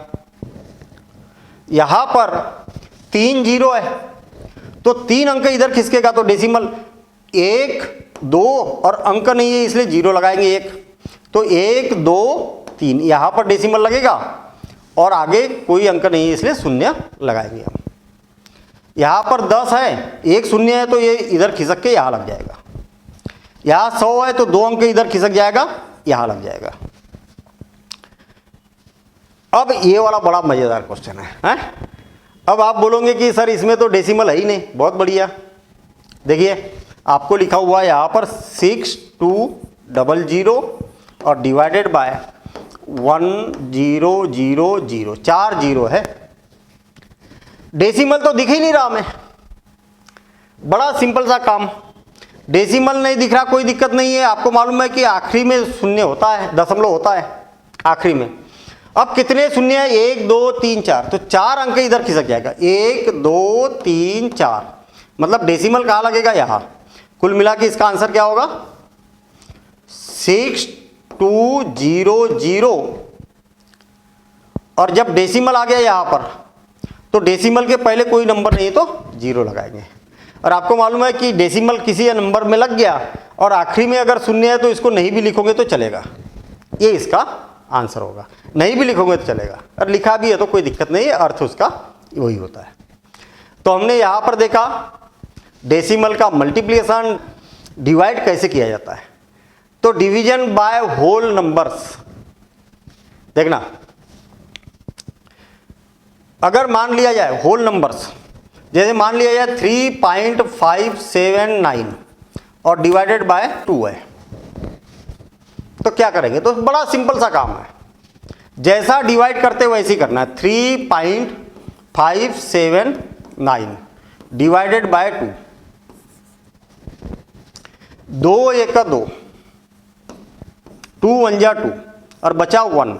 यहां पर 3 जीरो है तो 3 अंक इधर खिसकेगा, तो डेसिमल 1 2 और अंक नहीं है इसलिए जीरो लगाएंगे 1, तो 1 2 3 यहां पर डेसिमल लगेगा, और आगे कोई अंक नहीं है इसलिए शून्य लगाएंगे हम। यहां पर 10 है, एक शून्य है तो ये इधर खिसक के यहां लग जाएगा। यहां 100 है तो 2 अंक इधर खिसक जाएगा, यहां लग जाएगा। अब ये वाला बड़ा मजेदार क्वेश्चन है? अब आप बोलोगे कि सर इसमें तो डेसिमल है ही नहीं। बहुत बढ़िया, देखिए आपको लिखा हुआ है यहां पर 6200 और डिवाइडेड बाय 1000, 4 जीरो है। डेसिमल तो दिख ही नहीं रहा हमें। बड़ा सिंपल सा काम, डेसिमल नहीं दिख रहा, कोई दिक्कत नहीं है। आपको मालूम है कि आखिरी में शून्य होता है, दशमलव होता है आखिरी में। अब कितने शून्य है, 1 2 3 4, तो 4 अंक इधर खिसक जाएगा, 1 2 3 4, मतलब डेसिमल कहाँ लगेगा, यहाँ। कुल मिला के इसका आंसर क्या होगा, 6200। और जब डेसिमल आ गया यहाँ पर तो डेसिमल के पहले कोई नंबर नहीं है तो जीरो लगाएंगे। और आपको मालूम है कि डेसिमल किसी नंबर में लग गया और आखिरी में अगर शून्य है तो इसको नहीं भी लिखोगे तो चलेगा, ये इसका आंसर होगा। नहीं भी लिखोगे तो चलेगा, और लिखा भी है तो कोई दिक्कत नहीं है, अर्थ उसका वही होता है। तो हमने यहाँ पर देखा डेसिमल का मल्टीप्लिकेशन, डिवाइड कैसे किया जाता है। तो डिवीजन बाय होल नंबर्स, देखना अगर मान लिया जाए होल नंबर्स, जैसे मान लिया जाए 3.579 और डिवाइडेड बाय 2 है, तो क्या करेंगे, तो बड़ा सिंपल सा काम है, जैसा डिवाइड करते वैसे ही करना है। 3.579 डिवाइडेड बाय 2, 2 एक का 2, 2 1 जा 2 और बचा 1।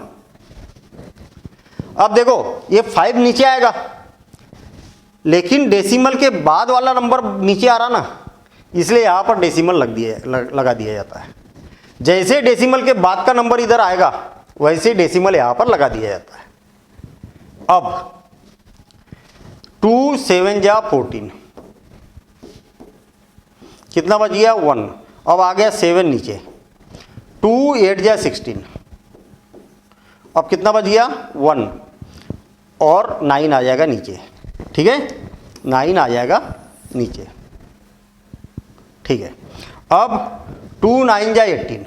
अब देखो ये 5 नीचे आएगा, लेकिन डेसिमल के बाद वाला नंबर नीचे आ रहा ना, इसलिए यहां पर डेसिमल लगा दिया जाता है। जैसे डेसिमल के बाद का नंबर इधर आएगा वैसे डेसिमल यहां पर लगा दिया जाता है। अब 2 7 जा 14, कितना बच गया 1। अब आ गया 7 नीचे, 2 8 जा 16, अब कितना बच गया 1 और 9 आ जाएगा नीचे। ठीक है, 9 आ जाएगा नीचे। ठीक है, अब 2 9 जा 18,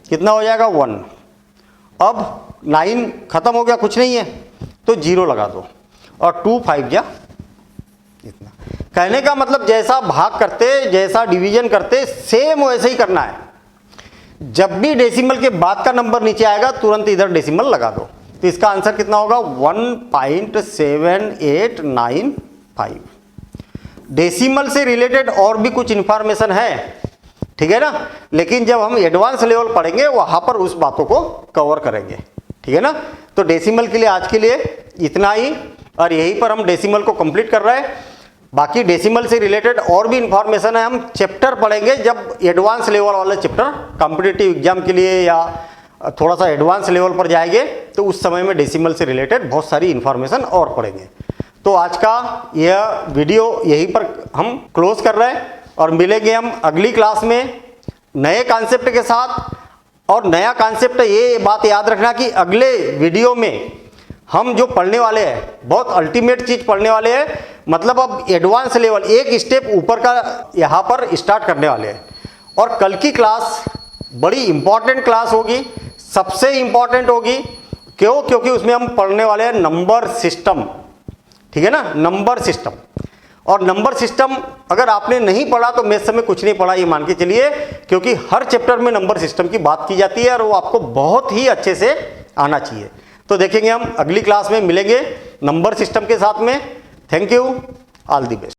कितना हो जाएगा 1। अब 9 खत्म हो गया, कुछ नहीं है तो 0 लगा दो, और 2 5 जा इतना। कहने का मतलब जैसा भाग करते, जैसा डिवीजन करते, सेम वैसे ही करना है। जब भी डेसिमल के बाद का नंबर नीचे आएगा तुरंत इधर डेसिमल लगा दो। तो इसका आंसर कितना होगा 1.7895। डेसिमल से रिलेटेड और भी कुछ इंफॉर्मेशन है, ठीक है ना, लेकिन जब हम एडवांस लेवल पढ़ेंगे वहां पर उस बातों को कवर करेंगे। ठीक है ना, तो डेसिमल के लिए आज के लिए इतना ही, और यहीं पर हम डेसिमल को कंप्लीट कर रहे हैं। बाकी डेसिमल से रिलेटेड और भी इंफॉर्मेशन है, हम चैप्टर पढ़ेंगे जब एडवांस लेवल वाले चैप्टर कॉम्पिटिटिव एग्जाम के लिए या थोड़ा सा एडवांस लेवल पर जाएंगे, तो उस समय में डेसिमल से रिलेटेड बहुत सारी इंफॉर्मेशन और पढ़ेंगे। तो आज का यह वीडियो यहीं पर हम क्लोज कर रहे हैं, और मिलेंगे हम अगली क्लास में नए कॉन्सेप्ट के साथ। और नया कॉन्सेप्ट, ये बात याद रखना कि अगले वीडियो में हम जो पढ़ने वाले हैं बहुत अल्टीमेट चीज पढ़ने वाले हैं, मतलब अब एडवांस लेवल एक स्टेप ऊपर का यहाँ पर स्टार्ट करने वाले हैं। और कल की क्लास बड़ी इंपॉर्टेंट क्लास होगी, सबसे इंपॉर्टेंट होगी। क्यों? क्योंकि उसमें हम पढ़ने वाले हैं नंबर सिस्टम। ठीक है ना, नंबर सिस्टम। और नंबर सिस्टम अगर आपने नहीं पढ़ा तो मैथ्स में कुछ नहीं पढ़ा, ये मान के चलिए, क्योंकि हर चैप्टर में नंबर सिस्टम की बात की जाती है और वो आपको बहुत ही अच्छे से आना चाहिए। तो देखेंगे हम अगली क्लास में मिलेंगे नंबर सिस्टम के साथ में। Thank you, all the best.